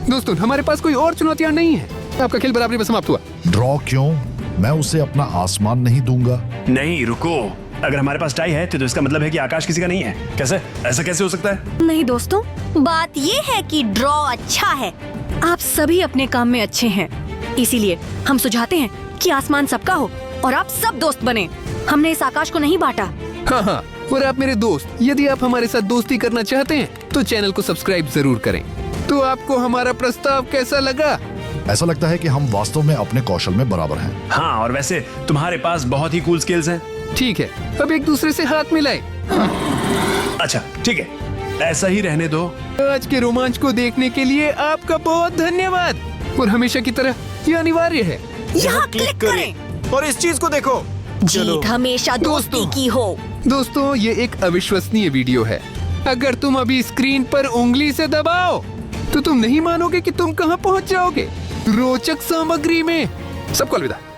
दोस्तों, हमारे पास कोई और चुनौतियां नहीं है। आपका खेल बराबरी में समाप्त हुआ। ड्रॉ क्यों? मैं उसे अपना आसमान नहीं दूंगा। नहीं, रुको। अगर हमारे पास टाई है तो इसका मतलब है कि आकाश किसी का नहीं है। कैसे? ऐसा कैसे हो सकता है? नहीं दोस्तों, बात ये है कि ड्रॉ अच्छा है। आप सभी अपने काम में अच्छे हैं, इसीलिए हम सुझाते हैं कि आसमान सबका हो और आप सब दोस्त बने। हमने इस आकाश को नहीं बांटा। हाँ, और आप मेरे दोस्त, यदि आप हमारे साथ दोस्ती करना चाहते हैं तो चैनल को सब्सक्राइब जरूर करें। तो आपको हमारा प्रस्ताव कैसा लगा? ऐसा लगता है कि हम वास्तव में अपने कौशल में बराबर हैं। हाँ, और वैसे तुम्हारे पास बहुत ही कूल स्किल्स हैं। ठीक है, अब एक दूसरे से हाथ मिलाएं। अच्छा, ठीक है, ऐसा ही रहने दो। आज के रोमांच को देखने के लिए आपका बहुत धन्यवाद। और हमेशा की तरह ये अनिवार्य है। यहाँ क्लिक करें और इस चीज को देखो। जीत हमेशा दोस्ती की हो। दोस्तों, ये एक अविश्वसनीय वीडियो है। अगर तुम अभी स्क्रीन पर उंगली से दबाओ तो तुम नहीं मानोगे कि तुम कहां पहुंच जाओगे रोचक सामग्री में। सबको अलविदा।